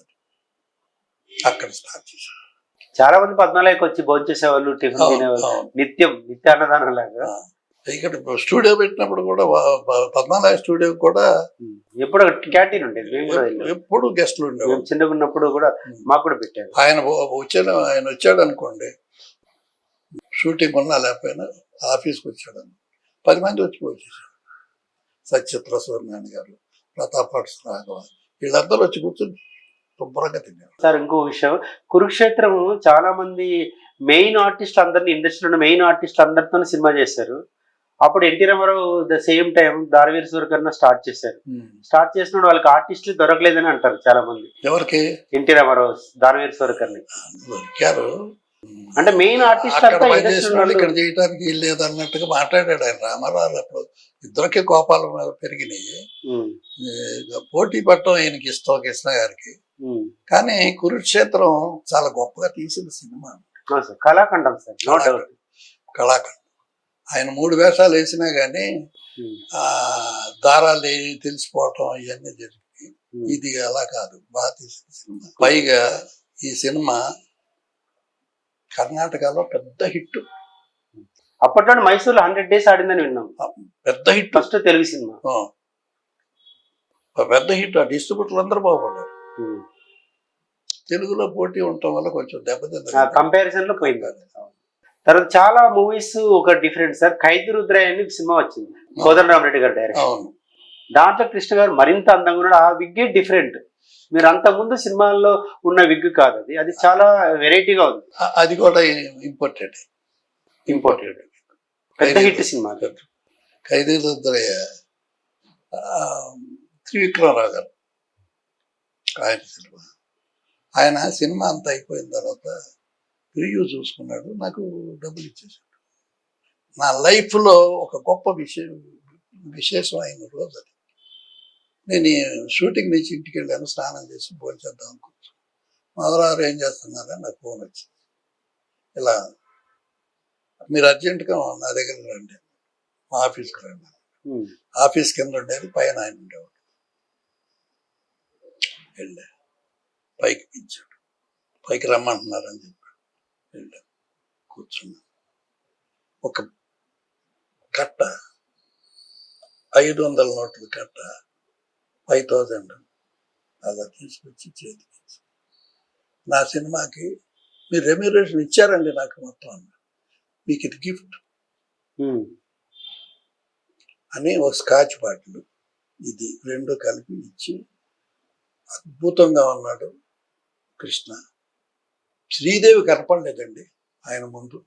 S2: అక్కడ స్టార్ట్ చేశారు.
S1: చాలా మంది పద్మాలయకి వచ్చి భోజనం చేసేవాళ్ళు, టిఫిన్ తినేవాళ్ళు, నిత్య అన్నదానం లాగా.
S2: ఇక్కడ స్టూడియో పెట్టినప్పుడు కూడా పద్మాలయ స్టూడియో కూడా
S1: ఎప్పుడు క్యాంటీన్ ఉండేది,
S2: ఎప్పుడు గెస్ట్లు ఉండేవాళ్ళు.
S1: చిన్నగా ఉన్నప్పుడు కూడా మాకు కూడా పెట్టారు.
S2: ఆయన వచ్చాడు అనుకోండి, షూటింగ్ ఉన్నా లేకపోయినా ఆఫీస్కి వచ్చాడు, 10 మంది వచ్చి వచ్చేసాడు. సత్యత్ర సూర్యనారాయణ గారు, ప్రతాప్ ఆర్ట్స్ రాఘవ, వీళ్ళందరూ వచ్చి కూర్చొని శుభ్రంగా తిన్నారు.
S1: సార్ ఇంకో విషయం, కురుక్షేత్రం చాలా మంది మెయిన్ ఆర్టిస్ట్ అందరినీ, ఇండస్ట్రీలో ఉన్న మెయిన్ ఆర్టిస్ట్ అందరితో సినిమా చేశారు. అప్పుడు NT Rama Rao the same time Daana Veera Soora Karna start చేశారు. స్టార్ట్ చేసినప్పుడు వాళ్ళకి ఆర్టిస్టులు దొరకలేదని అంటారు చాలా మంది.
S2: ఎవరికి?
S1: ఎన్టీ రామారావు, దానవీర సూరకర్ణ
S2: దొరికారు.
S1: అంటే మెయిన్ ఆర్టిస్ట్
S2: ఇక్కడ చేయడానికి లేదు అన్నట్టుగా మాట్లాడాడు ఆయన. రామారావు అప్పుడు ఇద్దరికి కోపాలు పెరిగినాయి. పోటీ పట్టడం ఆయనకి ఇష్టం, కృష్ణ గారికి. కానీ కురుక్షేత్రం చాలా గొప్పగా తీసిన సినిమా,
S1: కళాఖండం సార్, నో డౌట్
S2: కళాఖండం. ఆయన 3 వేషాలు వేసినా కానీ దారాలు తెలిసిపోవటం ఇవన్నీ జరిగింది. ఇది అలా కాదు, బాగా తీసిన సినిమా. పైగా ఈ సినిమా కర్ణాటకలో పెద్ద హిట్.
S1: అప్పట్లో మైసూర్లో 100 days ఆడిందని విన్నాం.
S2: పెద్ద హిట్,
S1: ఫస్ట్ తెలుగు సినిమా
S2: పెద్ద హిట్. ఆ డిస్ట్రిబ్యూటర్లు అందరూ బాగుపడ్డారు. తెలుగులో పోటీ ఉండటం వల్ల కొంచెం దెబ్బతింది,
S1: కంపారిజన్ లో పోయింది. తర్వాత చాలా మూవీస్ ఒక డిఫరెంట్ సార్. ఖైదీ రుద్రయ్య అని సినిమా వచ్చింది, కోదండరామరెడ్డి గారు డైరెక్షన్. దాంట్లో కృష్ణ గారు మరింత అందంగా ఉన్నాడు. ఆ విగ్గే డిఫరెంట్. మీరు అంత ముందు సినిమాల్లో ఉన్న విగ్ కాదు అది, అది చాలా వెరైటీగా ఉంది.
S2: అది కూడా ఇంపార్టెంట్,
S1: పెద్ద హిట్ సినిమా
S2: ఖైదీ రుద్రయ్య. త్రివిక్రమరావు గారు ఆయన సినిమా. ఆయన సినిమా అంతా అయిపోయిన తర్వాత రివ్యూ చూసుకున్నాడు, నాకు డబ్బులు ఇచ్చేసాడు. నా లైఫ్లో ఒక గొప్ప విశేషం అయిన రోజు అది. నేను షూటింగ్ నుంచి ఇంటికి వెళ్ళాను, స్నానం చేసి భోజనం చేద్దాం అనుకుంటున్నాను. మదరారు ఏం చేస్తున్నారని నాకు ఫోన్ వచ్చింది. ఇలా మీరు అర్జెంటుగా నా దగ్గర రండి, మా ఆఫీస్కి రండి. ఆఫీస్ కింద ఉండేది, పైన ఆయన ఉండేవాడు. వెళ్ళా, పైకి పిలిచాడు, పైకి రమ్మంటున్నారని చెప్పాడు. వెళ్ళా, కూర్చున్నా. ఒక కట్ట 500 నోట్ల కట్ట 5000 అలా తీసుకొచ్చి చేతికి, నా సినిమాకి మీరు రెమ్యూనరేషన్ ఇచ్చారండి నాకు మొత్తం అన్న, మీకు ఇది గిఫ్ట్ అని ఒక స్కాచ్ బాటిల్ ఇది 2 కలిపి ఇచ్చి, అద్భుతంగా ఉన్నాడు కృష్ణ. శ్రీదేవి కనపడలేదండి ఆయన ముందు,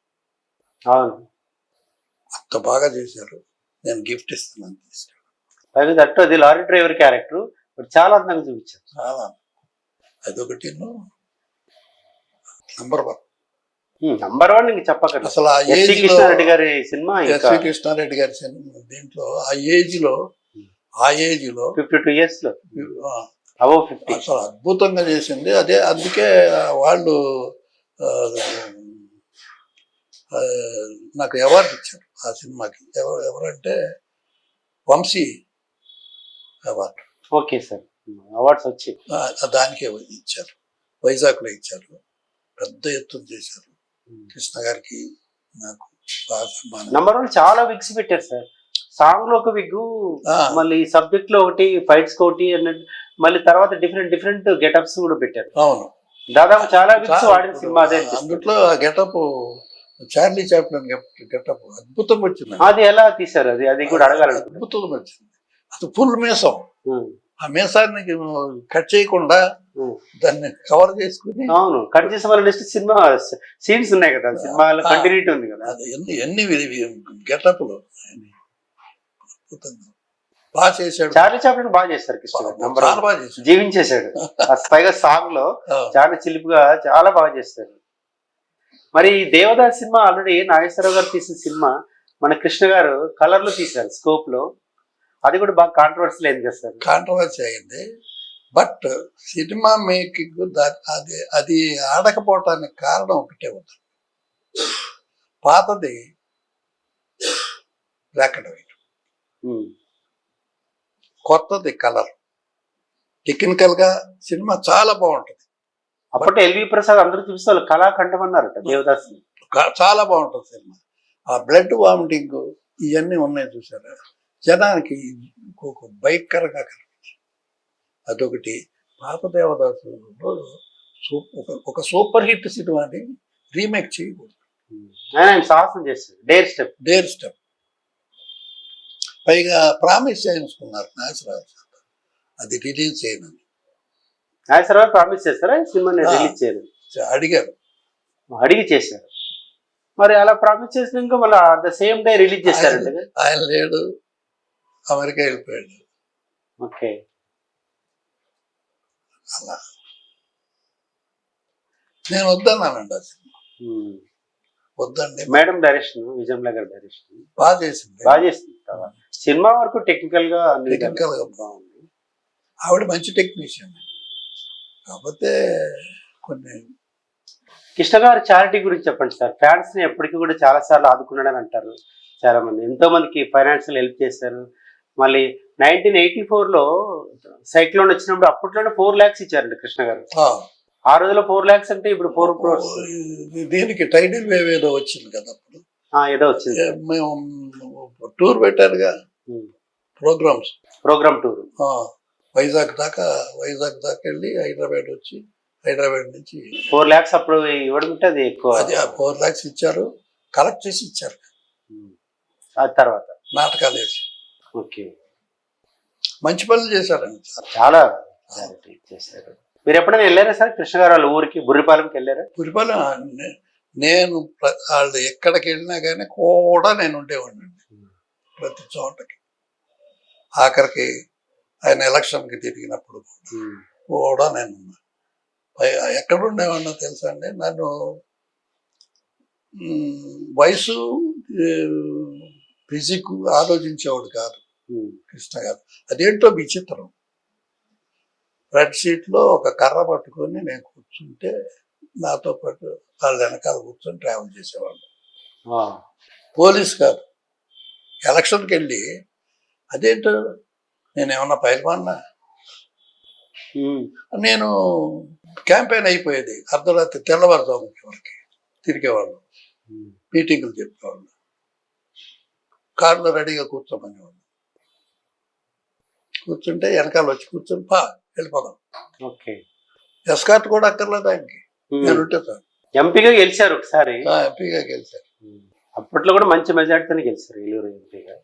S2: అంత బాగా చేశారు. నేను గిఫ్ట్ ఇస్తున్నాను, తీసుకెళ్ళి.
S1: అది లారీ డ్రైవర్ క్యారెక్టర్ చాలా అందంగా చూపించారు.
S2: చాలా, అదొకటి
S1: నంబర్ 1 ఇంక చెప్పకండి.
S2: అసలు ఆ
S1: ఏజ్ కృష్ణారెడ్డి గారి సినిమా,
S2: ఎస్వి కృష్ణారెడ్డి గారి సినిమా. దీంట్లో ఆ ఏజ్ లో
S1: 52 years లో
S2: అసలు అద్భుతంగా చేసింది. అదే అందుకే వాళ్ళు నాకు అవార్డు ఇచ్చారు ఆ సినిమాకి. ఎవరంటే Vamsi award.
S1: Okay sir, awards వచ్చి
S2: దానికే ఇచ్చారు, వైజాగ్లో ఇచ్చారు. పెద్ద ఎత్తున చేశారు. కృష్ణ గారికి నాకు బాగా సన్మానం.
S1: నంబర్ 1 చాలా విగ్స్ పెట్టారు సార్. సాంగ్ లో ఒక విగ్గు, మళ్ళీ సబ్జెక్ట్ లో ఒకటి, ఫైట్స్ ఒకటి అన్నట్టు, మళ్ళీ తర్వాత డిఫరెంట్ గెటప్స్ కూడా పెట్టారు.
S2: అవును,
S1: దాదాపు చాలా విగ్స్ వాడిన సినిమా అదే.
S2: అందుట్లో ఆ గెటప్ చార్లీ చాప్లిన్ గెటప్ అద్భుతంగా వచ్చింది.
S1: అది ఎలా తీశారు? అది అది కూడా అడగాలనుకుంటున్నాను.
S2: అద్భుతంగా వచ్చింది. అది ఫుల్ మీసం.
S1: ఉమ్,
S2: ఆ మీసాన్ని కట్ చేయకుండా
S1: ఉమ్.
S2: దాన్ని కవర్ చేసుకుని
S1: అవును, కట్ చేసిన వాళ్ళ నెక్స్ట్ సినిమా సీన్స్ ఉన్నాయి కదా, సినిమాలో కంటిన్యూటీ ఉంది కదా.
S2: అది ఎన్ని గెటప్లు అద్భుతంగా బాగా చేశాడు.
S1: చార్లీ చాప్లిన్ బాగా చేస్తారు కృష్ణ గారు. నంబర్
S2: చాలా బాగా చేశాడు.
S1: జీవించేశాడు. పైగా సాంగ్ లో
S2: ఆ,
S1: చాలా చిలిపిగా చాలా బాగా చేస్తారు. మరి ఈ దేవదాస్ సినిమా ఆల్రెడీ నాగేశ్వరరావు గారు తీసిన సినిమా మన కృష్ణ గారు కలర్ లో తీశారు, స్కోప్ లో. అది కూడా బాగా కాంట్రవర్సీ అయింది కదా సార్.
S2: కాంట్రవర్సీ అయింది. బట్ సినిమా మేకింగ్ అది ఆడకపోవటానికి కారణం ఒకటే ఉంది. పాతది బ్లాక్ అండ్ వైట్,
S1: ఉమ్,
S2: కొత్తది కలర్. టెక్నికల్ గా సినిమా చాలా బాగుంటుంది.
S1: అప్పట్లో ఎల్వి ప్రసాద్ అందరూ చూస్తే వాళ్ళు కళాఖండం అన్నారట దేవదాస్.
S2: చాలా బాగుంటుంది సినిమా. ఆ బ్లడ్ వామిటింగ్ ఇవన్నీ ఉన్నాయి చూసారా, జనానికి ఒక భయంకరంగా కనిపించింది. అదొకటి. పాత దేవదాసులో ఒక సూపర్ హిట్ సినిమాని రీమేక్ చేయకూడదు.
S1: ఆయన సాహసం చేస్తారు, డేర్ స్టెప్.
S2: Dare step. పైగా ప్రామిస్ చేయించుకున్నారు నాగేశ్వరరావు అది రిలీజ్ చేయమని.
S1: నాగేశ్వరరావు ప్రామిస్ చేస్తారా ఈ సినిమాని రిలీజ్ చేయరు?
S2: అడిగారు.
S1: అడిగి చేశారు. మరి అలా ప్రామిస్ చేసినాక మళ్ళీ ద సేమ్ డే రిలీజ్ చేశారంటే.
S2: ఆయన లేడు, అమెరికా వెళ్ళిపోయాడు.
S1: ఓకే.
S2: అలా నేను వద్దన్నానండి ఆ సినిమా. వద్దండి.
S1: మేడం డైరెక్షన్, విజయమ్ల గారి డైరెక్షన్
S2: బాగా చేసింది.
S1: బాగా చేసింది. సినిమా వరకు టెక్నికల్ గా
S2: టెక్నికల్ గా
S1: బాగుంది.
S2: ఆవిడ మంచి టెక్నీషియన్. కాకపోతే కొన్ని
S1: కృష్ణ గారు చారిటీ గురించి చెప్పండి సార్. ఫ్యాన్స్ ని ఎప్పటికీ కూడా చాలా సార్లు ఆదుకున్నాడని అంటారు చాలా మంది. ఎంతో మందికి ఫైనాన్షియల్ హెల్ప్ చేశారు. మళ్ళీ 1984లో సైక్లోన్ వచ్చినప్పుడు అప్పట్లోనే 4 lakhs ఇచ్చారండి కృష్ణ గారు. ఆ రోజులో 4 lakhs అంటే ఇప్పుడు 4 crores.
S2: దీనికి టైటిల్ వేవ్ ఏదో వచ్చింది కదా అప్పుడు.
S1: ఏదో వచ్చింది.
S2: మేము టూర్ పెట్టారుగా,
S1: ప్రోగ్రామ్ టూర్.
S2: వైజాగ్ దాకా వెళ్ళి హైదరాబాద్ వచ్చి, హైదరాబాద్ నుంచి
S1: 4 lakhs అప్పుడు ఇవ్వడం అంటే అది ఎక్కువ.
S2: అది 4 lakhs ఇచ్చారు. కలెక్ట్ చేసి ఇచ్చారు.
S1: ఆ తర్వాత
S2: నాటకాలు వేసి
S1: ఓకే,
S2: మంచి పనులు చేశారండి.
S1: చాలా చారిటీ చేశారు. మీరు ఎప్పుడైనా వెళ్ళారా సార్ కృష్ణ గారు వాళ్ళ ఊరికి బుర్రిపాలెంకి వెళ్ళారా?
S2: పురిపాలెం నేను వాళ్ళు ఎక్కడికి వెళ్ళినా కానీ కూడా నేను ఉండేవాడిని ప్రతి చోటకి. ఆఖరికి ఆయన ఎలక్షన్కి తిరిగినప్పుడు కూడా నేను ఎక్కడ ఉండేవాడినో తెలుసా అండి. నన్ను వయసు ఫిజిక్ ఆలోచించేవాడు కాదు కృష్ణ గారు. అదేంటో విచిత్రం. రెడ్ సీట్లో ఒక కర్ర పట్టుకొని నేను కూర్చుంటే నాతో పాటు వాళ్ళ వెనకాల కూర్చొని ట్రావెల్ చేసేవాళ్ళు. పోలీస్ కాదు. ఎలక్షన్కి వెళ్ళి అదేంటో నేనేమన్నా పైల్వాన్నా. నేను క్యాంపెయిన్ అయిపోయేది అర్ధరాత్రి తెల్లవారుజాముకి వరకు తిరిగేవాళ్ళు, మీటింగులు చెప్పేవాళ్ళు, కారులో రెడీగా కూర్చోమనేవాళ్ళు. కూర్చుంటే వెనకాల వచ్చి కూర్చొని వెళ్ళిపోదాం.
S1: ఓకే.
S2: ఎస్కార్ట్ కూడా అక్కర్లేదు ఆయనకి, నేను ఉంటే సార్.
S1: ఎంపీగా గెలిచారు ఒకసారి.
S2: ఎంపీగా గెలిచారు.
S1: అప్పట్లో కూడా మంచి మెజార్టీతోనే గెలిచారు ఏలూరు ఎంపీగా.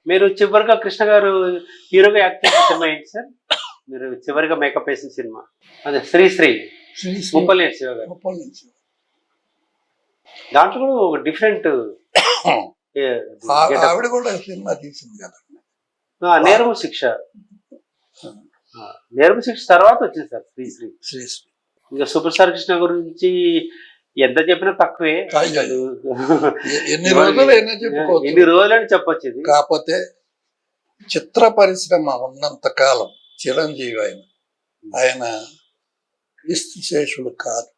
S1: మీరు చివరిగా కృష్ణ గారు హీరోగా యాక్ట్ చేసిన సినిమా ఏంటి సార్? మీరు చివరిగా మేకప్ వేసిన సినిమా అదే శ్రీశ్రీ ముప్పలేటి శివ గారు. దాంట్లో కూడా ఒక డిఫరెంట్
S2: ఆవిడ కూడా సినిమా తీసింది కదా,
S1: నేరము శిక్ష. నేరము శిక్ష తర్వాత వచ్చింది సార్ శ్రీశ్రీ. ఇంకా సూపర్ స్టార్ కృష్ణ గురించి ఎంత చెప్పినా తక్కువే.
S2: ఎన్ని రోజులని
S1: చెప్పొచ్చు ఇది.
S2: కాకపోతే చిత్ర పరిశ్రమ ఉన్నంత కాలం చిరంజీవి ఆయన విశేషుడు కాదు.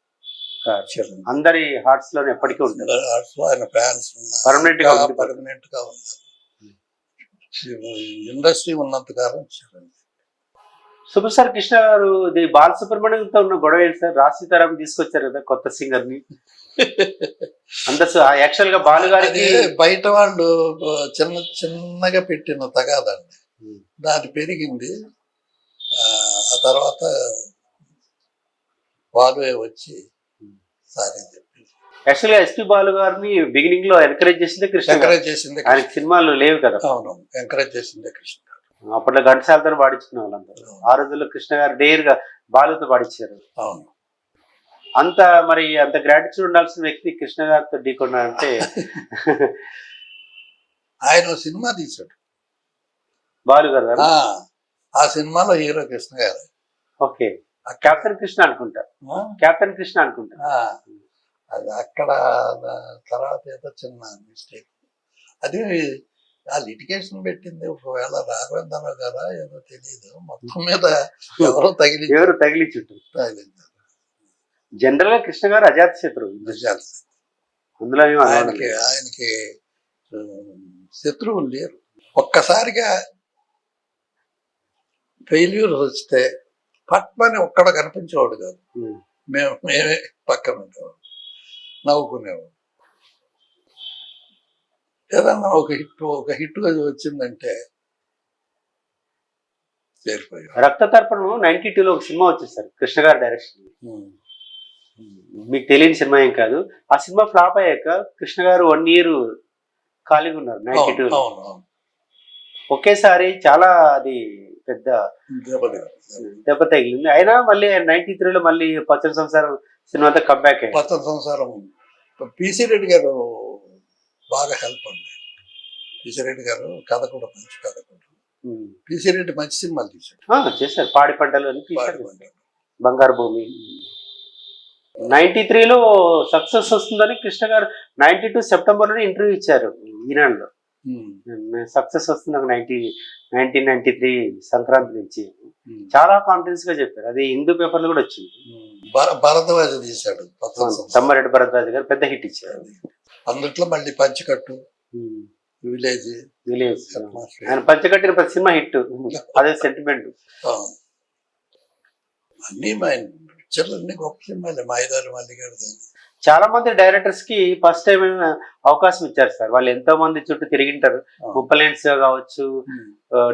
S1: అందరి హార్ట్స్ లో ఎప్పటికీ ఉంటుంది.
S2: హార్ట్స్ లో ఆయన ఫ్యాన్స్
S1: పర్మనెంట్
S2: గా ఉన్నారు. ఇండస్ట్రీ ఉన్నంత కాలం చిరంజీవి.
S1: సూపర్ స్టార్ కృష్ణ గారు బాలసుబ్రహ్మణ్యంతో ఉన్న గొడవ ఏంటి సార్? రాశితారాం తీసుకొచ్చారు కదా కొత్త సింగర్ ని. అంత యాక్చువల్ గా బాలు గారికి
S2: బయట వాళ్ళు చిన్నగా పెట్టిన తగాదండి, దాని పెరిగింది. ఆ తర్వాత బాలువే వచ్చి సారీ చెప్పి
S1: యాక్చువల్గా ఎస్పి బాలు గారిని బిగినింగ్ లో ఎంకరేజ్ చేసిందే కృష్ణ గారు.
S2: ఎంకరేజ్ చేసింది
S1: ఆయనకి సినిమాలు లేవు కదా.
S2: అవును, ఎంకరేజ్ చేసిందే కృష్ణ గారు.
S1: అప్పట్లో ఘంటసాలతో పాడించుకునే వాళ్ళందరూ. ఆ రోజుల్లో కృష్ణ గారు డేర్ గా బాలుతో పాడించారు.
S2: అవును,
S1: అంత మరి అంత గ్రాటిట్యూడ్ ఉండాల్సిన వ్యక్తి కృష్ణ గారితో ఢీకొన్నాడంటే
S2: ఆయన ఓ సినిమా తీశాడు.
S1: బాలు గారు.
S2: ఆ సినిమాలో హీరో కృష్ణ గారు.
S1: ఓకే, కెప్టెన్ కృష్ణ అనుకుంటా. కెప్టెన్ కృష్ణ అనుకుంటా.
S2: అది అక్కడ తర్వాత ఏదో చిన్న మిస్టేక్. అది ఆ లిటిగేషన్ పెట్టింది ఒకవేళ రాఘవేంద్రరావు గారా ఏదో తెలియదు. మొత్తం మీద ఎవరో
S1: తగిలించుంటారు. జనరల్ గా కృష్ణ గారు అజాత శత్రువు. అందులో
S2: ఆయనకి శత్రువులు లేరు. ఒక్కసారిగా ఫెయిల్యూర్ వస్తే పట్మని ఒక్కడ కనిపించేవాడు కాదు. మేమే పక్కన ఉండేవాడు, నవ్వుకునేవాడు. ఏదన్నా ఒక హిట్ వచ్చిందంటే చేరిపోయాడు.
S1: రక్త తర్పణం 92లో ఒక సినిమా వచ్చేసారు కృష్ణ గారి డైరెక్షన్. మీకు తెలియని సినిమా ఏం కాదు. ఆ సినిమా ఫ్లాప్ అయ్యాక కృష్ణ గారు 1 year ఖాళీగా ఉన్నారు 92లో. ఒకేసారి చాలా అది పెద్ద దెబ్బ తగిలింది. అయినా మళ్ళీ 93లో మళ్ళీ పచ్చని సంసారం సినిమాతో కంబ్యాక్ అయ్యారు.
S2: పచ్చని సంసారం పిసి రెడ్డి గారు బాగా హెల్ప్ అండి. పిసి రెడ్డి గారు కథ కూడా మంచి కథ కూడా. పిసి రెడ్డి మంచి సినిమాలు తీశాడు.
S1: చేశారు. పాడి పంటలు అని బంగారు భూమి. 93లో సక్సెస్ వస్తుందని కృష్ణ గారు 92 సెప్టెంబర్లోనే ఇంటర్వ్యూ ఇచ్చారు ఈనాడులో. సక్సెస్ వస్తుంది నాకు 1993 సంక్రాంతి నుంచి చాలా కాన్ఫిడెన్స్ గా చెప్పారు. అది హిందూ పేపర్లో కూడా వచ్చింది.
S2: భరద్వాజ తీశాడు,
S1: తమ్మారెడ్డి భరద్వాజ గారు పెద్ద హిట్ ఇచ్చారు.
S2: అందుట్లో మళ్ళీ పంచకట్టు, విలేజ్
S1: ఆయన పంచకట్టిన ప్రతి సినిమా హిట్. అదే సెంటిమెంట్.
S2: అన్ని పిక్చర్లన్నీ గొప్ప సినిమాలే. మాయదారి మల్లిగాడు.
S1: చాలా మంది డైరెక్టర్స్ కి ఫస్ట్ టైం అవకాశం ఇచ్చారు సార్. వాళ్ళు ఎంతో మంది చుట్టూ తిరిగింటారు. ముప్పలేన్స్ కావచ్చు,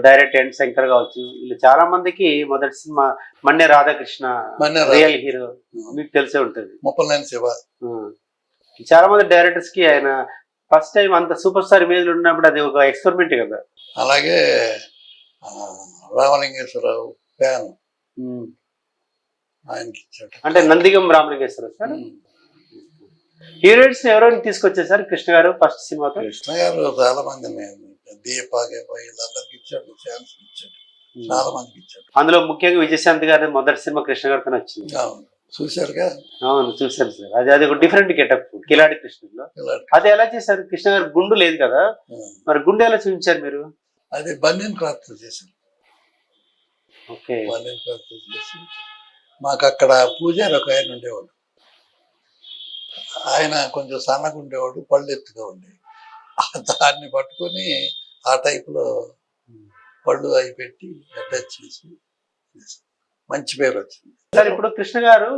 S1: డైరెక్ట్ ఎన్ శంకర్ కావచ్చు, వీళ్ళు చాలా మందికి మొదటి సినిమా మన్నే రాధాకృష్ణ రియల్ హీరో మీకు తెలిసే ఉంటుంది.
S2: ముప్పలేన్ శివ.
S1: చాలా మంది డైరెక్టర్స్ కి ఆయన ఫస్ట్ టైం అంత సూపర్ స్టార్ ఇమేజ్ ఉన్నప్పుడు అది ఒక ఎక్స్పెరిమెంట్ కదా.
S2: అలాగే రామలింగేశ్వరరావు ఫ్యాన్ ఆయనకి ఇచ్చాడు.
S1: అంటే నందిగం రామలింగేశ్వరరావు సార్. హీరోయిన్స్ ఎవరైనా తీసుకొచ్చారు సార్ కృష్ణ గారు ఫస్ట్ సినిమాతో?
S2: కృష్ణ గారు చాలా మంది దీపాగే వీళ్ళందరికి ఇచ్చాడు, ఛాన్స్ ఇచ్చాడు, చాలా మందికి ఇచ్చాడు.
S1: అందులో ముఖ్యంగా విజయశాంతి గారి మొదటి సినిమా కృష్ణ గారితో వచ్చింది.
S2: చూశారుగా?
S1: అవును చూశాను సార్. అది ఒక డిఫరెంట్ గెటప్ కిలాడి కృష్ణలో. అది ఎలా చేశారు? కృష్ణ గారు గుండు లేదు కదా, మరి గుండు ఎలా చూపించారు మీరు?
S2: అది బన్యన్ క్లాత్ చేశారు.
S1: ఓకే,
S2: బన్యన్ క్లాత్ చేసి మాకు అక్కడ పూజారి ఒక ఆయన ఉండేవాడు. ఆయన కొంచెం సన్నగా ఉండేవాడు, పళ్ళు ఎత్తుగా ఉండేవి. దాన్ని పట్టుకొని ఆ టైప్లో పళ్ళు అవి పెట్టి అటాచ్ చేసి మంచి పేరు వచ్చింది
S1: సార్. ఇప్పుడు కృష్ణ గారు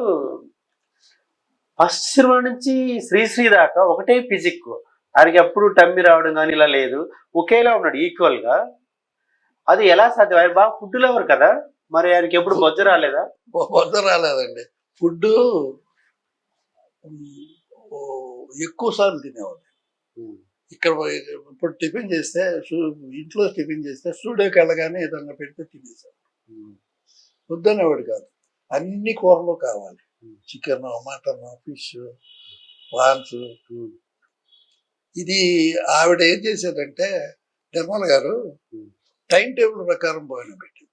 S1: ఫస్ట్ సినిమా నుంచి శ్రీశ్రీ దాకా ఒకటే ఫిజిక్. ఆయనకి ఎప్పుడు టమ్మి రావడం కానీ ఇలా లేదు, ఒకేలా ఉన్నాడు ఈక్వల్ గా. అది ఎలా సాధ్యం? ఆయన బాగా ఫుడ్ లవర్ కదా, మరి ఆయనకి ఎప్పుడు బొజ్జ రాలేదా?
S2: బొజ్జ రాలేదండి. ఫుడ్ ఎక్కువ సార్లు తినేవాడు. ఇక్కడ ఇప్పుడు టిఫిన్ చేస్తే, ఇంట్లో టిఫిన్ చేస్తే స్టూడియోకి వెళ్ళగానే ఏదన్నా పెడితే తినేసాడు. వద్దనేవాడు కాదు, అన్ని కూరలు కావాలి. Chicken, mutton, fish, prawns. ఇది ఆవిడ ఏం చేసేదంటే నిర్మల గారు టైం టేబుల్ ప్రకారం భోజనం పెట్టింది.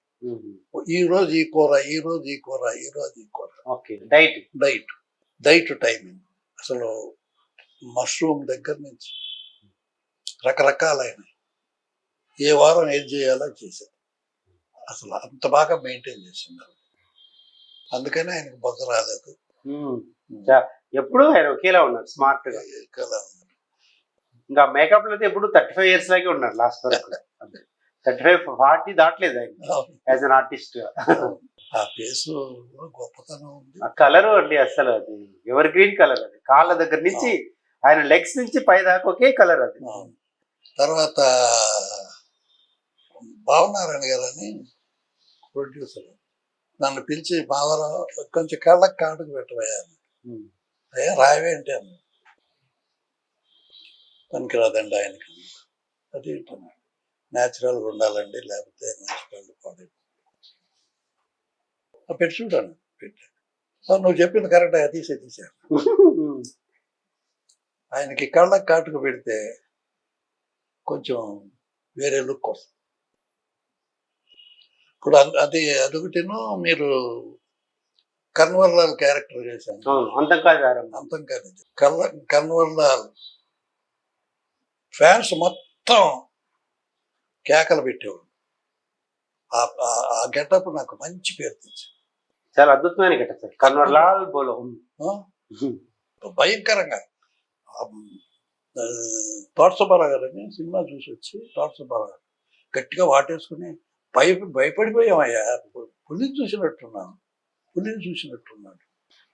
S2: ఈ రోజు ఈ కూర, ఈ రోజు ఈ కూర, ఈ రోజు ఈ కూర. డైట్ టైమింగ్ అసలు మష్రూమ్ దగ్గర నుంచి రకరకాలైన ఏ వారం ఏం చేయాలో చేసేది. అసలు అంత బాగా మెయింటైన్ చేసింది. అందుకనే ఆయనకు బొద్ద రాలేదు.
S1: ఎప్పుడు ఆయన ఒకేలా ఉన్నారు, స్మార్ట్ గా. ఇంకా మేకప్ లో అయితే ఎప్పుడు 35 years లాగే ఉన్నారు లాస్ట్ వరకు. 35-40 దాటలేదు ఆయన యాజ్ అన్ ఆర్టిస్ట్ గా.
S2: ఆ ఫేస్ గొప్పతనం ఉంది.
S1: ఆ కలర్ అండి అసలు అది ఎవర్ గ్రీన్ కలర్. అది కాళ్ళ దగ్గర నుంచి ఆయన లెగ్స్ నుంచి పై దాకా ఒకే కలర్. అది
S2: తర్వాత భావనారాయణ గారని ప్రొడ్యూసర్ నన్ను పిలిచి, మాధవరావు కొంచెం కళ్ళకి కాటుకు పెట్టబోయాను. రాయవేంటి అన్న, పనికిరాదండి ఆయనకి. అది న్యాచురల్గా ఉండాలండి, లేకపోతే న్యాచురల్ పాడైపోతుంది. పెట్టి చూడండి, పెట్టి నువ్వు చెప్పింది కరెక్ట్. తీసాను. ఆయనకి కళ్ళకి కాటుకు పెడితే కొంచెం వేరే లుక్ వస్తుంది. ఇప్పుడు అదొకటిను మీరు కన్వర్లాల్ క్యారెక్టర్ చేశాను.
S1: అంతం
S2: కాదు కన్వర్లాల్ ఫ్యాన్స్ మొత్తం కేకలు పెట్టేవాడు. ఆ గెటప్ నాకు మంచి పేరు తెచ్చింది.
S1: చాలా అద్భుతమైన గెటప్ సార్ కన్వర్లాల్ బోలో.
S2: భయంకరంగా తోటసుబ్బారావు గారని సినిమా చూసి వచ్చి తోటసుబ్బారావు గారు గట్టిగా వాటేసుకుని భయపడిపోయామయ్యా, పులిని చూసినట్టున్నాను.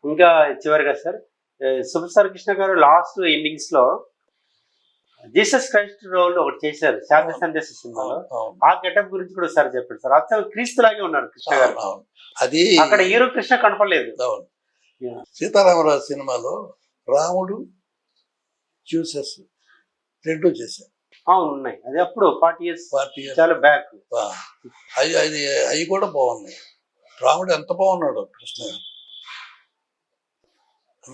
S1: ఇంకా చివరిగా సార్ సూపర్ స్టార్ కృష్ణ గారు లాస్ట్ ఎండింగ్స్ లో జీసస్ క్రైస్ట్ రోల్ ఒకటి చేశారు శాంతి సందేశ సినిమాలో. ఆ గెటప్ గురించి కూడా ఒకసారి చెప్పండి సార్. అసలు క్రీస్తులాగే ఉన్నారు కృష్ణ గారు.
S2: అది
S1: అక్కడ హీరో కృష్ణ కనపడలేదు.
S2: సీతారామరాజు సినిమాలో రాముడు జీసస్ రెండు చేశారు.
S1: ఉన్నాయి, అది అప్పుడు 40 years చాలా బ్యాక్.
S2: అవి కూడా బాగున్నాయి. రాముడు ఎంత బాగున్నాడు కృష్ణ గారు.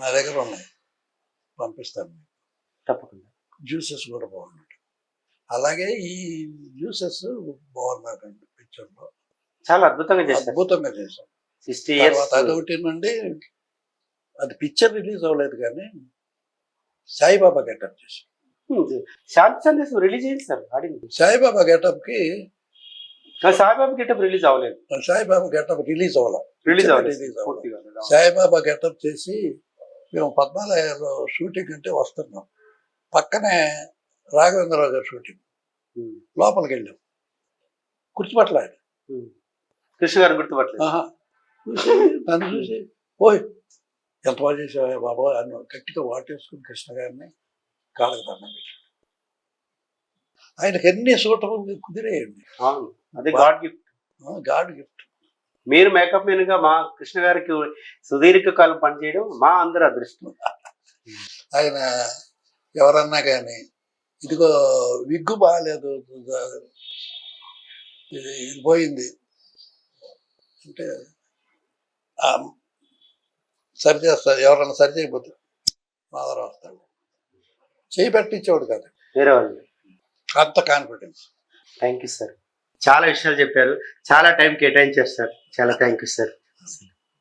S2: నా దగ్గర ఉన్నాయి, పంపిస్తాను
S1: తప్పకుండా.
S2: జ్యూసెస్ కూడా బాగున్నాడు. అలాగే ఈ జ్యూసెస్ బాగున్నాడండి పిక్చర్లో.
S1: చాలా అద్భుతంగా చేశాం. 60 years.
S2: అదొకటి నుండి అది పిక్చర్ రిలీజ్ అవ్వలేదు, కానీ సాయిబాబా గెటప్ చేశాం.
S1: శాంతి సందేశం రిలీజ్ అయింది సార్, ఆడింది.
S2: సాయిబాబా గెటప్ కి
S1: సాయిబాబా గెటప్ రిలీజ్ అవ్వలేదు.
S2: సాయిబాబా గెటప్ రిలీజ్ అవ్వలేదు.
S1: పూర్తిగా
S2: సాయిబాబా గెటప్ చేసి మేము పద్మాలయాలో షూటింగ్ అంటే వస్తున్నాం. పక్కనే రాఘవేంద్రరావు గారు షూటింగ్. లోపలికి వెళ్ళాం, గుర్తుపట్టలేదు.
S1: కృష్ణ గారు గుర్తుపట్టలేదు.
S2: చూసి నన్ను చూసి ఓయ్ ఎంత బాగా చేసావా బాబా అని గట్టిగా వాటేసుకుని కృష్ణ గారిని కాళ్ళకి దండం పెట్టాడు. ఆయనకి ఎన్ని సూటబుల్ కుదిరేయండి.
S1: అది గాడ్ గిఫ్ట్.
S2: God gift.
S1: మీరు మేకప్ మెన్ గా మా కృష్ణ గారికి సుదీర్ఘకాలం పనిచేయడం మా అందరి అదృష్టం.
S2: ఆయన ఎవరన్నా కానీ ఇదిగో విగ్గు బాగాలేదు, ఇది పోయింది అంటే సరి చేస్తారు. ఎవరన్నా సరి చేయకపోతే మా దగ్గర వస్తాడు, చేయి పెట్టించేవాడు కాదు
S1: వేరే వాళ్ళు.
S2: అంత కాన్ఫిడెన్స్.
S1: Thank you sir. చాలా విషయాలు చెప్పారు, చాలా టైం కేటాయించారు సార్. చాలా థ్యాంక్ యూ సార్.